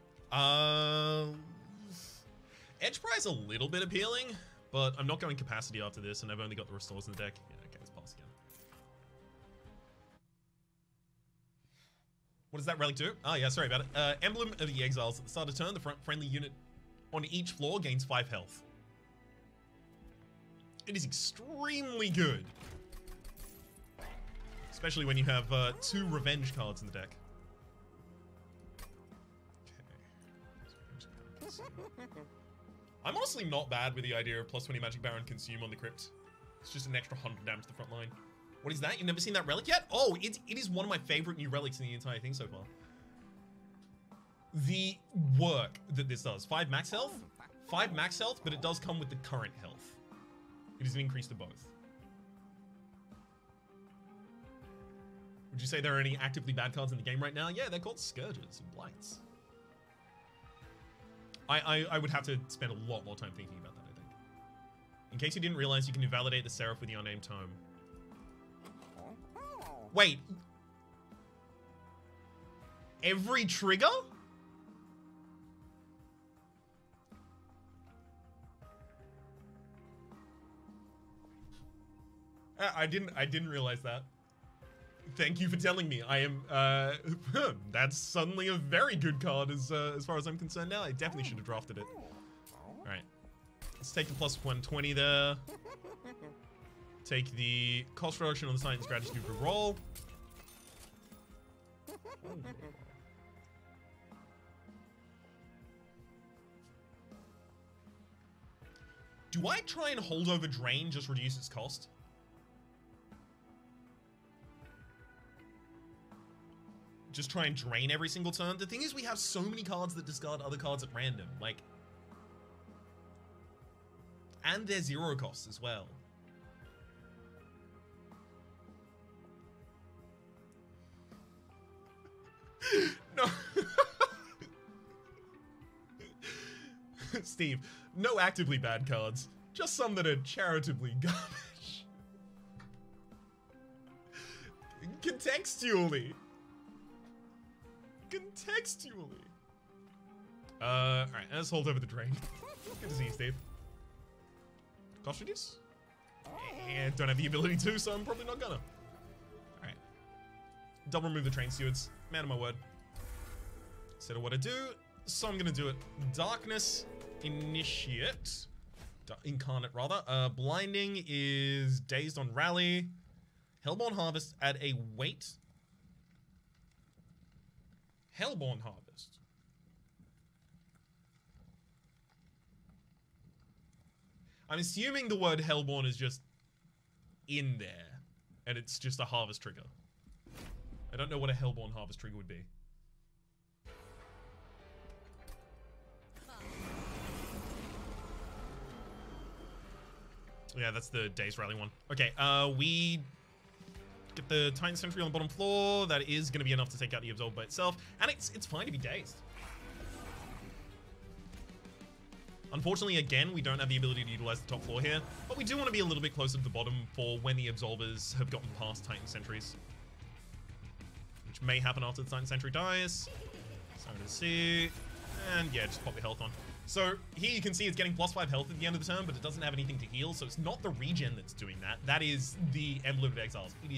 Edge Prize a little bit appealing, but I'm not going capacity after this, and I've only got the restores in the deck. Yeah, okay, let's pass again. What does that relic do? Oh yeah, sorry about it. Emblem of the Exiles. At the start of turn, the friendly unit on each floor gains 5 health. It is extremely good. Especially when you have 2 revenge cards in the deck. Okay. I'm honestly not bad with the idea of +20 Magic Baron consume on the Crypt. It's just an extra 100 damage to the front line. What is that? You've never seen that relic yet? Oh, it is one of my favorite new relics in the entire thing so far. The work that this does. 5 max health? 5 max health, but it does come with the current health. It is an increase to both. Would you say there are any actively bad cards in the game right now? Yeah, they're called Scourges and Blights. I would have to spend a lot more time thinking about that, I think. In case you didn't realize, you can invalidate the Seraph with the unnamed tome. Wait. Every trigger? I didn't realize that. Thank you for telling me. I am that's suddenly a very good card as far as I'm concerned now. I definitely should have drafted it. All right. Let's take the +120 there. Take the cost reduction on the Titan's Gratitude for roll. Do I try and hold over Drain, just reduce its cost? Just try and drain every single turn. The thing is, we have so many cards that discard other cards at random, like, and they're 0 costs as well. No. Steve, no actively bad cards, just some that are charitably garbage. Contextually. Alright, let's hold over the drain. Good to see you, Steve. Cost reduce? And don't have the ability to, so I'm probably not gonna. Alright. Double remove the train stewards. Man of my word. Instead of what I do, so I'm gonna do it. Darkness Initiate. Incarnate, rather. Blinding is Dazed on Rally. Hellborn Harvest at a weight. Hellborn Harvest. I'm assuming the word Hellborn is just in there, and it's just a harvest trigger. I don't know what a Hellborn Harvest trigger would be. Yeah, that's the Days Rally one. Okay, we get the Titan Sentry on the bottom floor. That is going to be enough to take out the Absolve by itself, and it's fine to be dazed. Unfortunately, again, we don't have the ability to utilize the top floor here, but we do want to be a little bit closer to the bottom for when the Absolvers have gotten past Titan Sentries. Which may happen after the Titan Sentry dies. So I'm going to see. And yeah, just pop your health on. So here you can see it's getting +5 health at the end of the turn, but it doesn't have anything to heal, so it's not the regen that's doing that. That is the Emblem of Exiles. It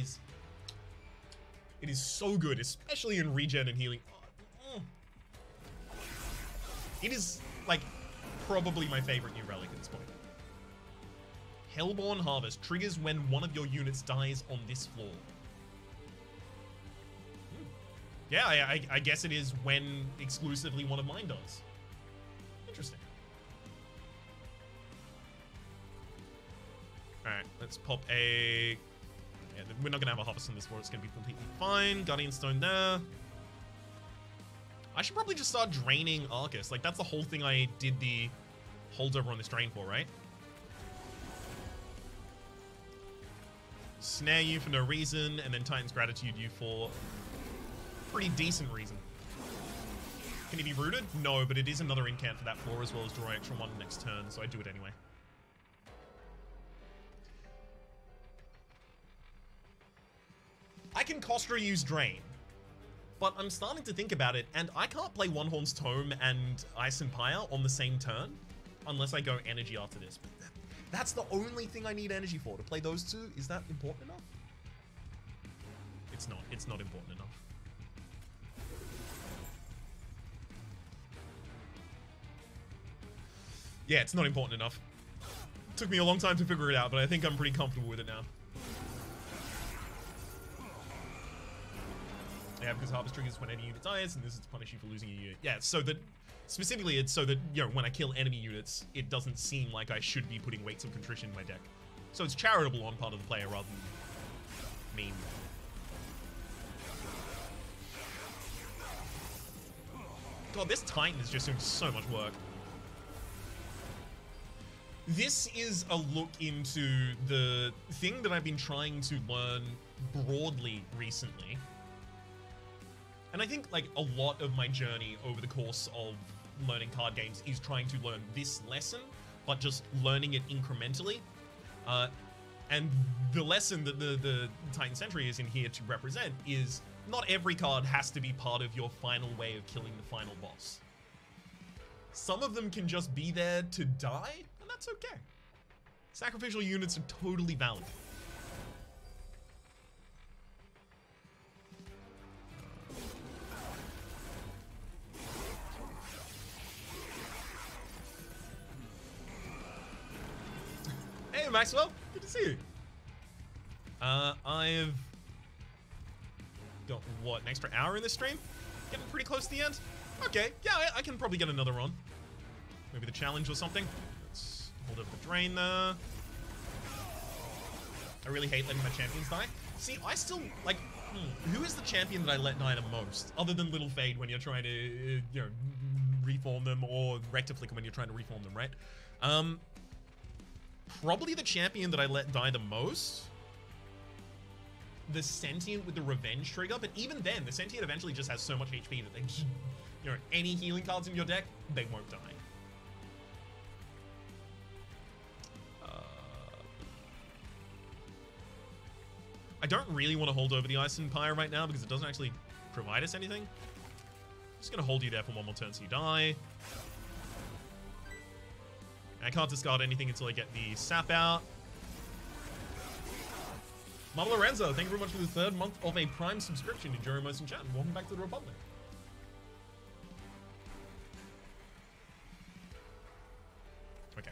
is so good, especially in regen and healing. It is, like, probably my favorite new relic at this point. Hellborn Harvest triggers when one of your units dies on this floor. Yeah, I guess it is when exclusively one of mine does. Interesting. Alright, let's pop a... Yeah, we're not going to have a Harvest on this floor. It's going to be completely fine. Guardian Stone there. I should probably just start draining Arcus. Like, that's the whole thing I did the holdover on this drain for, right? Snare you for no reason, and then Titan's Gratitude you for pretty decent reason. Can he be rooted? No, but it is another incant for that floor as well as draw extra 1 next turn, so I do it anyway. I can Kostra use Drain, but I'm starting to think about it, and I can't play One Horn's Tome and Ice and Pyre on the same turn unless I go energy after this. But that's the only thing I need energy for, to play those two. Is that important enough? It's not. It's not important enough. Yeah, it's not important enough. It took me a long time to figure it out, but I think I'm pretty comfortable with it now. Yeah, because Harvest triggers when any unit dies, and this is to punish you for losing a unit. Yeah, so that... Specifically, it's so that, you know, when I kill enemy units, it doesn't seem like I should be putting Weights of Contrition in my deck. So it's charitable on part of the player rather than mean. God, this Titan is just doing so much work. This is a look into the thing that I've been trying to learn broadly recently. And I think, like, a lot of my journey over the course of learning card games is trying to learn this lesson, but just learning it incrementally. And the lesson that the Titan Sentry is in here to represent is not every card has to be part of your final way of killing the final boss. Some of them can just be there to die, and that's okay. Sacrificial units are totally valid. Hey, Maxwell. Good to see you. I've got, what, an extra hour in this stream? Getting pretty close to the end? Okay, yeah, I can probably get another on. Maybe the challenge or something. Let's hold up the drain there. I really hate letting my champions die. See, I still, like, who is the champion that I let die the most? Other than Little Fade when you're trying to, you know, reform them, or Rectiflicker when you're trying to reform them, right? Probably the champion that I let die the most. The Sentient with the Revenge trigger, but even then, the Sentient eventually just has so much HP that they just, you know, any healing cards in your deck, they won't die. I don't really want to hold over the Ice Empire right now because it doesn't actually provide us anything. I'm just going to hold you there for one more turn so you die. I can't discard anything until I get the sap out. Mama Lorenzo, thank you very much for the 3rd month of a Prime subscription to Jeremos in chat. And welcome back to the Republic. Okay.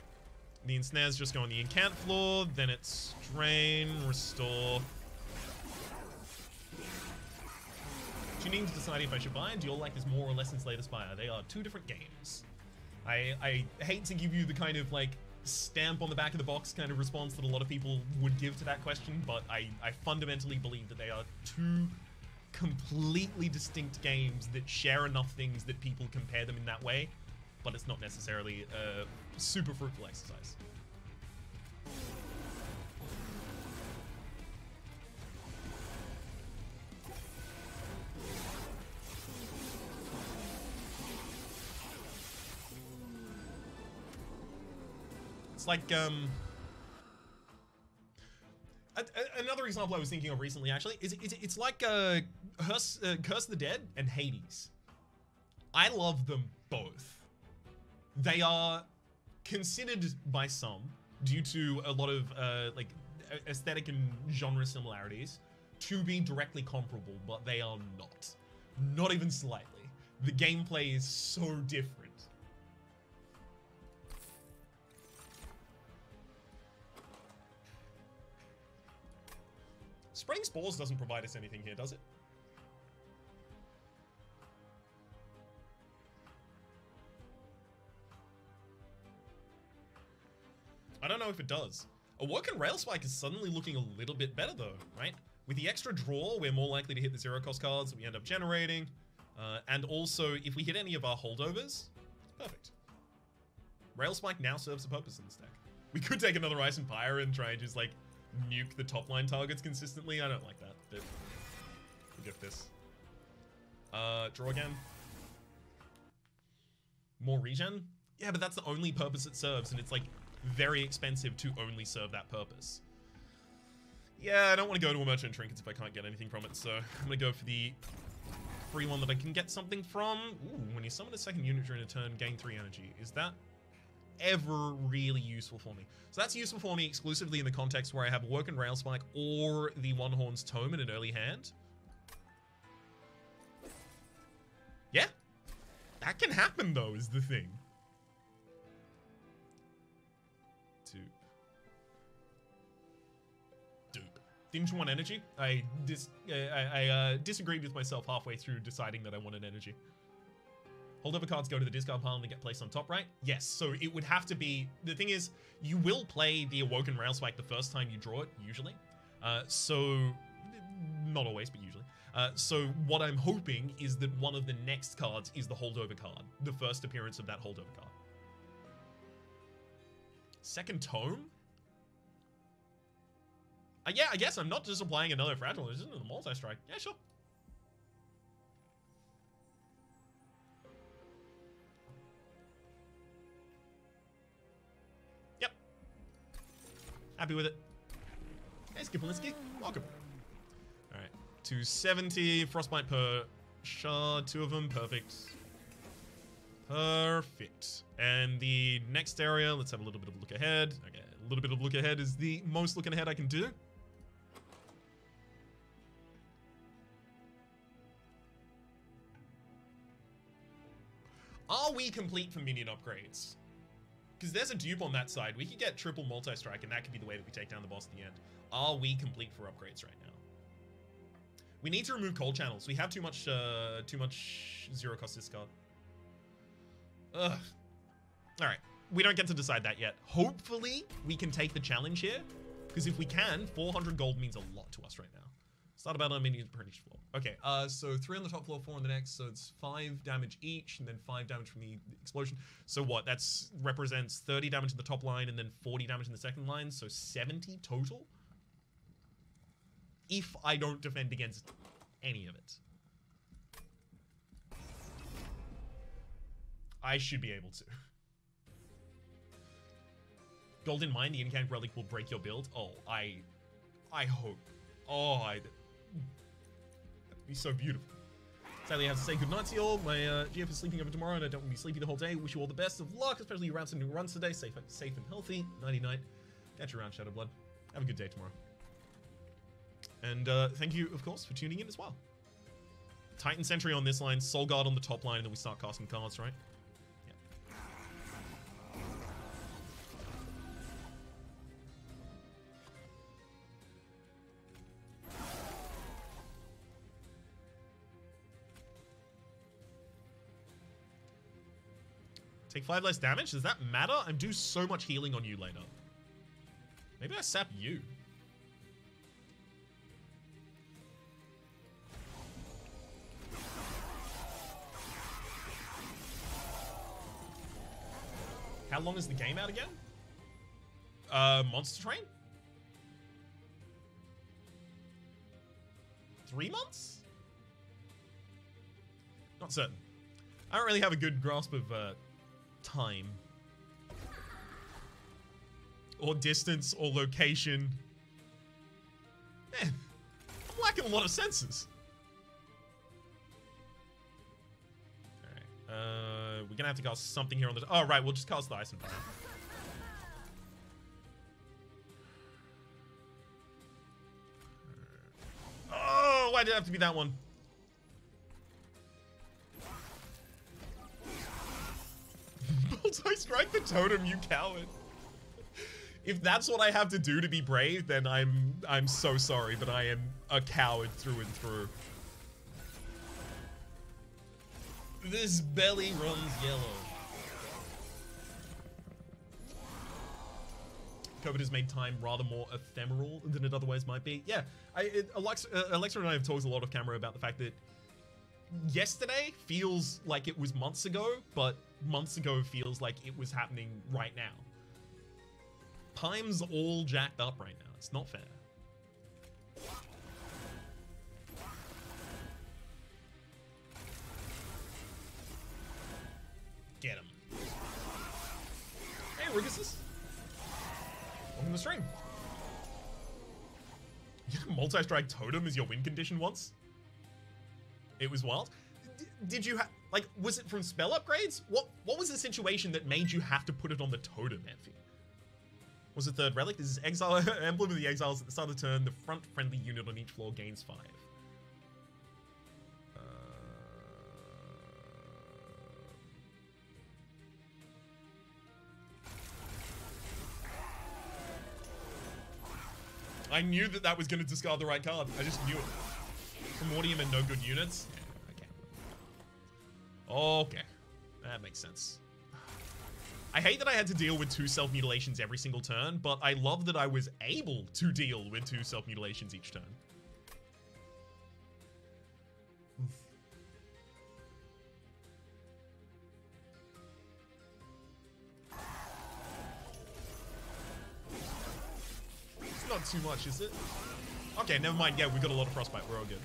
The ensnares just go on the incant floor, then it's drain, restore. Tuning to decide if I should buy. Duel like is more or less in Slay the Spire. They are 2 different games. I hate to give you the kind of like stamp on the back of the box kind of response that a lot of people would give to that question, but I fundamentally believe that they are 2 completely distinct games that share enough things that people compare them in that way, but it's not necessarily a super fruitful exercise. It's like, another example I was thinking of recently, actually, is it's like Curse of the Dead and Hades. I love them both. They are considered by some, due to a lot of like aesthetic and genre similarities, to be directly comparable, but they are not. Not even slightly. The gameplay is so different. Spraying Spores doesn't provide us anything here, does it? I don't know if it does. Awoken Railspike is suddenly looking a little bit better though, right? With the extra draw, we're more likely to hit the 0-cost cards that we end up generating. And also, if we hit any of our holdovers, perfect. Railspike now serves a purpose in this deck. We could take another Ice Empire and try and just like nuke the top line targets consistently. I don't like that, but we'll get this. Draw again. More regen? Yeah, but that's the only purpose it serves, and it's like very expensive to only serve that purpose. Yeah, I don't want to go to a Merchant Trinkets if I can't get anything from it, so I'm gonna go for the free one that I can get something from. Ooh, when you summon a second unit during a turn, gain 3 energy. Is that ever really useful for me? So that's useful for me exclusively in the context where I have Awoken Railspike or the One Horn's Tome in an early hand. Yeah, that can happen though, is the thing. Dupe. Didn't you want energy? I disagreed with myself halfway through deciding that I wanted energy. Holdover cards go to the discard pile and they get placed on top, right? Yes, so it would have to be... The thing is, you will play the Awoken Railspike the first time you draw it, usually. So... Not always, but usually. So what I'm hoping is that one of the next cards is the Holdover card. The first appearance of that Holdover card. Second Tome? Yeah, I guess I'm not just applying another Fragile. This isn't a multi-strike. Yeah, sure. Yep. Happy with it. Hey, Skipolinsky. Welcome. Alright. 270. Frostbite per shard. 2 of them. Perfect. Perfect. And the next area, let's have a little bit of a look ahead. Okay, a little bit of look ahead is the most looking ahead I can do. Are we complete for minion upgrades? Because there's a dupe on that side. We could get triple multi-strike, and that could be the way that we take down the boss at the end. Are we complete for upgrades right now? We need to remove cold channels. We have too much 0-cost discard. Ugh. Alright. We don't get to decide that yet. Hopefully, we can take the challenge here. Because if we can, 400 gold means a lot to us right now. Start about on minions per each floor. Okay, so 3 on the top floor, 4 on the next, so it's 5 damage each, and then 5 damage from the explosion. So what? That's represents 30 damage in the top line, and then 40 damage in the second line, so 70 total? If I don't defend against any of it. I should be able to. Golden Mine, the Incant Relic will break your build. Oh, I hope. Oh, that'd be so beautiful. Sadly, I have to say goodnight to you all. My GF is sleeping over tomorrow, and I don't want to be sleepy the whole day. Wish you all the best of luck, especially around some new runs today. Safe and healthy. Nighty night. Catch you around, Shadowblood. Have a good day tomorrow. And thank you, of course, for tuning in as well. Titan Sentry on this line, Soul Guard on the top line, and then we start casting cards, right? Yeah. Take 5 less damage? Does that matter? I'm due so much healing on you later. Maybe I sap you. How long is the game out again? Monster Train? 3 months? Not certain. I don't really have a good grasp of time. Or distance, or location. Man, I'm lacking a lot of senses. Alright, we're gonna have to cast something here on the... Oh, right, we'll just cast the Ice and Fire. Oh, why did it have to be that one? Multi-strike the totem, you coward. If that's what I have to do to be brave, then I'm so sorry, but I am a coward through and through. This belly runs yellow. COVID has made time rather more ephemeral than it otherwise might be. Yeah, Alexa and I have talked a lot of camera about the fact that yesterday feels like it was months ago, but months ago feels like it was happening right now. Time's all jacked up right now. It's not fair. Get him. Hey, Rugusus. Welcome to the stream. Multi-strike totem is your win condition once? It was wild. Did you like, was it from spell upgrades? What was the situation that made you have to put it on the totem, Amphi? Was it third relic? This is exile emblem of the exiles at the start of the turn. The front friendly unit on each floor gains 5. I knew that was going to discard the right card. I just knew it. Primordium and no good units. Yeah, okay. Okay. That makes sense. I hate that I had to deal with 2 self-mutilations every single turn, but I love that I was able to deal with 2 self-mutilations each turn. It's not too much, is it? Okay, never mind. Yeah, we got a lot of frostbite. We're all good.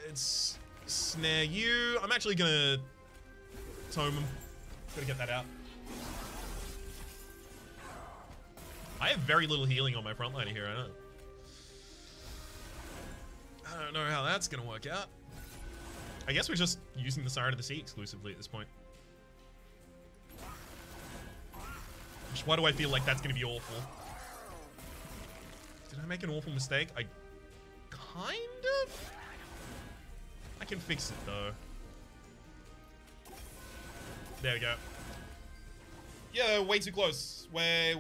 It's snare you. I'm actually gonna tome him. Gotta get that out. I have very little healing on my frontliner here, I don't know how that's gonna work out. I guess we're just using the Siren of the Sea exclusively at this point. Which, why do I feel like that's gonna be awful? Did I make an awful mistake? I kind of? I can fix it though. There we go. Yeah, way too close. Way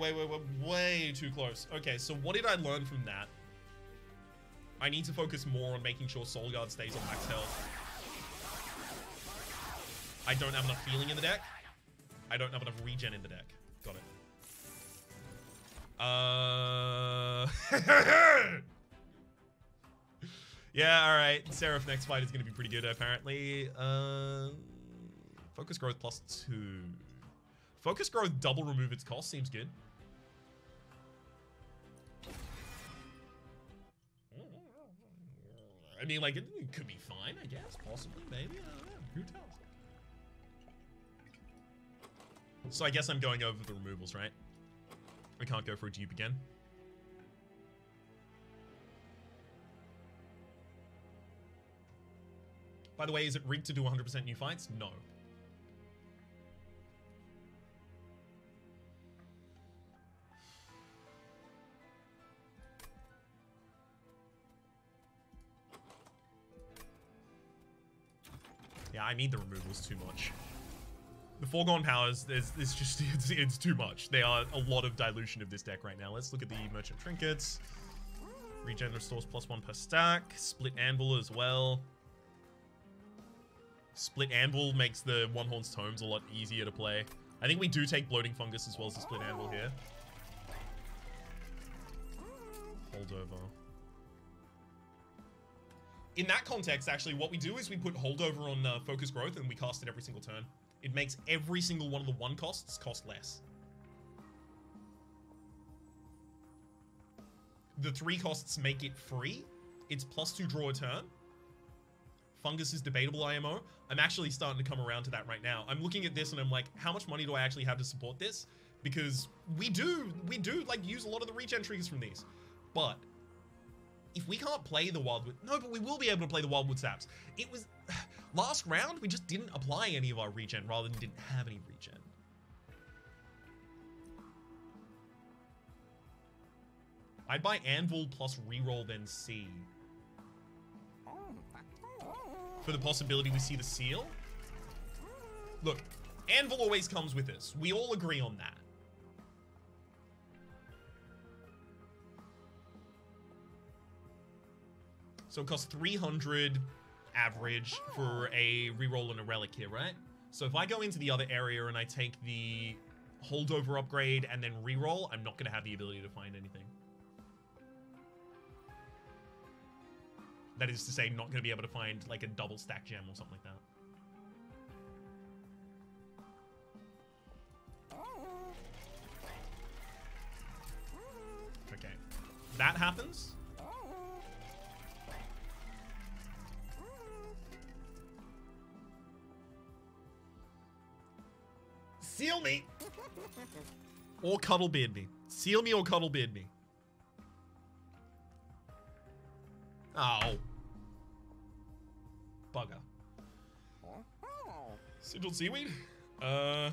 too close. Okay, so what did I learn from that? I need to focus more on making sure Soul Guard stays on max health. I don't have enough healing in the deck. I don't have enough regen in the deck. Got it. Yeah, alright. Seraph next fight is going to be pretty good, apparently. Focus growth +2. Focus growth double remove its cost. Seems good. I mean, like, it could be fine, I guess. Possibly, maybe. I don't know. Who tells? So I guess I'm going over the removals, right? We can't go for a dupe again. By the way, is it rigged to do 100% new fights? No. Yeah, I need the removals too much. The foregone powers, it's just, it's too much. They are a lot of dilution of this deck right now. Let's look at the merchant trinkets. Regen restores +1 per stack. Split anvil as well. Split anvil makes the One Horn's Tomes a lot easier to play. I think we do take bloating fungus as well as the split anvil here. Holdover. In that context, actually, what we do is we put holdover on focus growth and we cast it every single turn. It makes every single one of the 1 costs cost less. The 3 costs make it free. It's +2 draw a turn. Fungus is debatable IMO. I'm actually starting to come around to that right now. I'm looking at this and I'm like, how much money do I actually have to support this? Because we do like use a lot of the regen triggers from these. But if we can't play the Wildwood, no, but we will be able to play the Wildwood Saps. It was last round, we just didn't apply any of our regen rather than didn't have any regen. I'd buy Anvil plus reroll then C. For the possibility we see the seal. Look, Anvil always comes with us. We all agree on that. So it costs 300 average for a reroll and a relic here, right? So if I go into the other area and I take the holdover upgrade and then reroll, I'm not going to have the ability to find anything. That is to say, not going to be able to find like a double stack gem or something like that. Okay. That happens. Seal me! Or cuddle beard me. Seal me or cuddle beard me. Oh. Bugger. Sigil Seaweed? Oh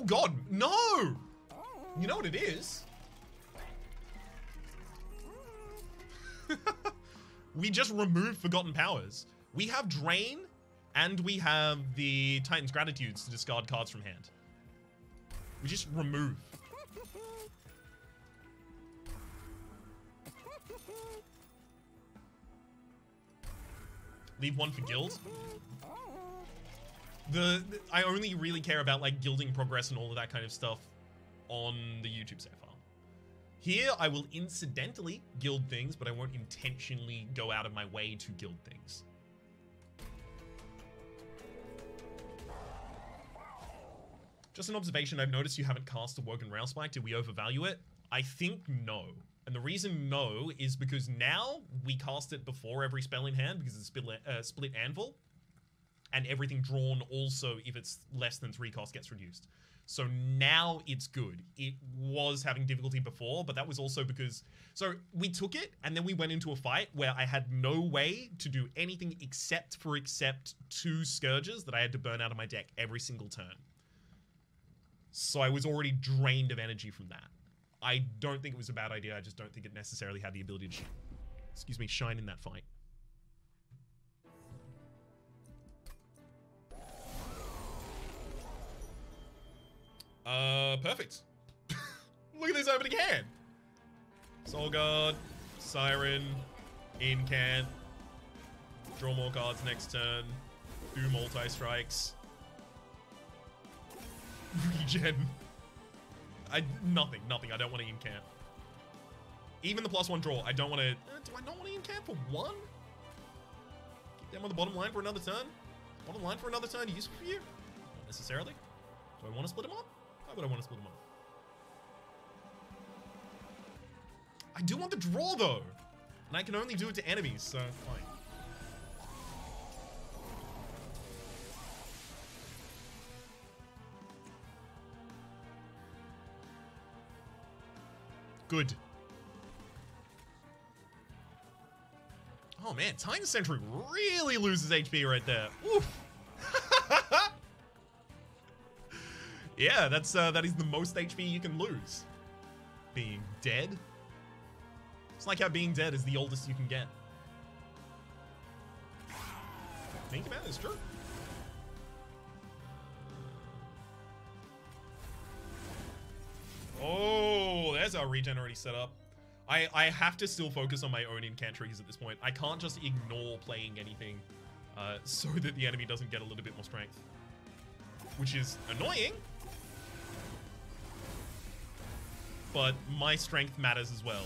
god, no! You know what it is? We just removed Forgotten Powers. We have Drain, and we have the Titan's Gratitudes to discard cards from hand. We just remove. Leave 1 for guild. I only really care about like guilding progress and all of that kind of stuff on the YouTube save file. Here, I will incidentally guild things, but I won't intentionally go out of my way to guild things. Just an observation, I've noticed you haven't cast Awoken Railspike. Did we overvalue it? I think no. And the reason no is because now we cast it before every spell in hand because it's split anvil. And everything drawn also, if it's less than 3 cost, gets reduced. So now it's good. It was having difficulty before, but that was also because... So we took it, and then we went into a fight where I had no way to do anything except 2 Scourges that I had to burn out of my deck every single turn. So I was already drained of energy from that. I don't think it was a bad idea. I just don't think it necessarily had the ability to, shine in that fight. Perfect. Look at this opening hand. Soul Guard, Siren, Incant, draw more cards next turn, do multi-strikes, regen. Nothing. I don't want to incant. Even the +1 draw, I don't want to... do I not want to incant for 1? Keep them on the bottom line for another turn? Bottom line for another turn useful for you? Not necessarily. Do I want to split them up? Why would I want to split them up? I do want the draw, though. And I can only do it to enemies, so fine. Good. Oh man, Titan Sentry really loses HP right there. Oof. Yeah, that is the most HP you can lose. Being dead. It's like how being dead is the oldest you can get. Think about it, it's true. Oh, there's our regen already set up. I have to still focus on my own incantaries at this point. I can't just ignore playing anything so that the enemy doesn't get a little bit more strength. Which is annoying. But my strength matters as well.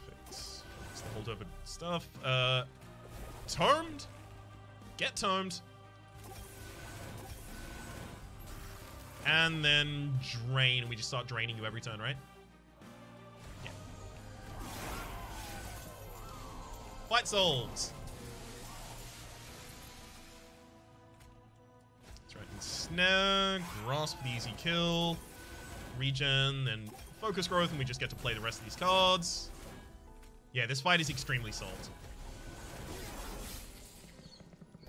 Perfect. It's the holdover stuff. Tomed. Get tomed. And then drain. We just start draining you every turn, right? Yeah. Fight souls. That's right. And snare. Grasp the easy kill. Regen. Then focus growth. And we just get to play the rest of these cards. Yeah, this fight is extremely sold.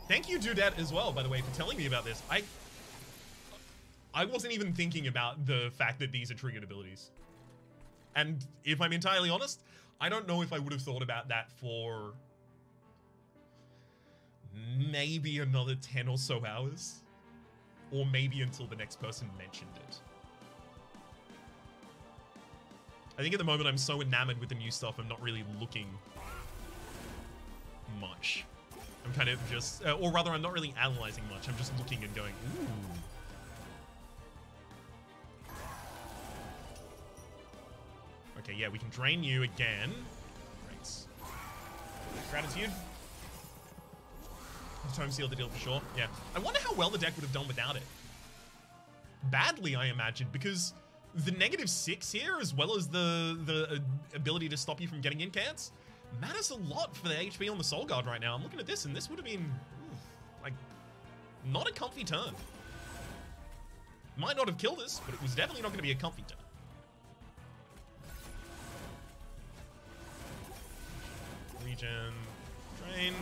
Thank you, Dudette, as well, by the way, for telling me about this. I wasn't even thinking about the fact that these are triggered abilities. And if I'm entirely honest, I don't know if I would have thought about that for maybe another 10 or so hours. Or maybe until the next person mentioned it. I think at the moment I'm so enamored with the new stuff, I'm not really looking much. I'm kind of just, or rather, I'm not really analyzing much. I'm just looking and going, ooh. Okay, yeah, we can drain you again. Great. Gratitude. Tome seal the deal for sure. Yeah. I wonder how well the deck would have done without it. Badly, I imagine, because the -6 here, as well as the ability to stop you from getting incants, matters a lot for the HP on the Soul Guard right now. I'm looking at this, and this would have been, like, not a comfy turn. Might not have killed us, but it was definitely not going to be a comfy turn. Regen, drain.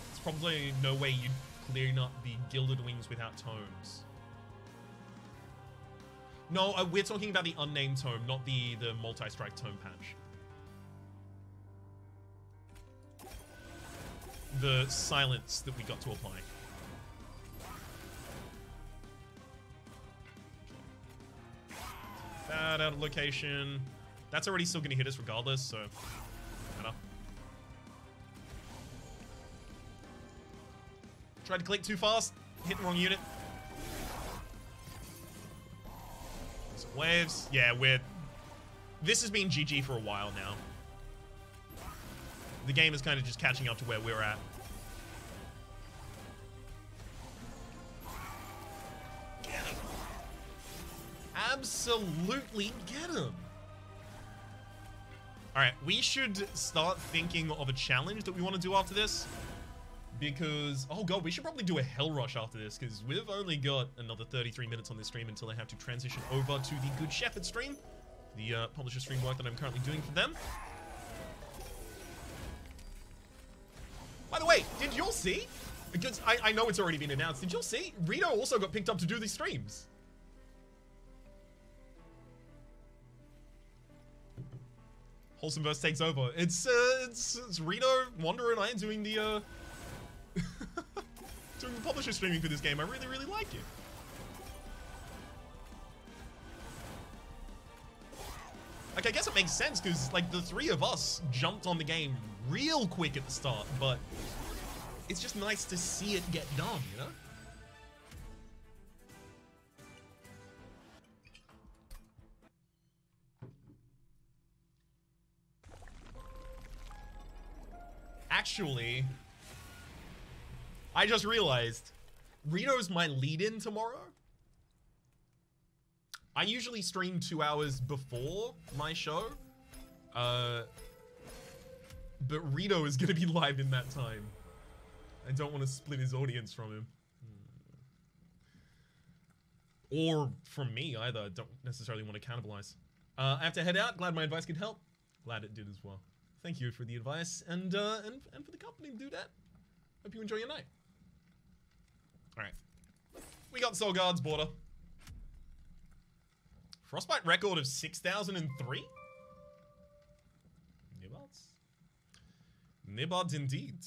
There's probably no way you'd clear up the Gilded Wings without tomes. No, we're talking about the unnamed tome, not the multi-strike tome patch. The silence that we got to apply. That out of location. That's already still going to hit us regardless, so matter. Tried to click too fast, hit the wrong unit. Some waves. Yeah, this has been GG for a while now. The game is kind of just catching up to where we're at. Get him. Absolutely get him. Alright, we should start thinking of a challenge that we want to do after this. Because, oh god, we should probably do a Hell Rush after this, because we've only got another 33 minutes on this stream until I have to transition over to the Good Shepherd stream. The publisher stream work that I'm currently doing for them. By the way, did you all see? Because I know it's already been announced. Did you all see? Rito also got picked up to do these streams. Wholesomeverse takes over. It's Rito, Wanderer, and I doing the doing the publisher streaming for this game. I really, really like it. Like, I guess it makes sense because, like, the three of us jumped on the game real quick at the start, but it's just nice to see it get done, you know? Actually, I just realized Rito's my lead-in tomorrow. I usually stream 2 hours before my show. But Rito is going to be live in that time. I don't want to split his audience from him. Or from me either. I don't necessarily want to cannibalize. I have to head out. Glad my advice could help. Glad it did as well. Thank you for the advice and for the company to do that. Hope you enjoy your night. Alright. We got Soul Guard's border. Frostbite record of 6,003? Nibbards? Nibbards indeed.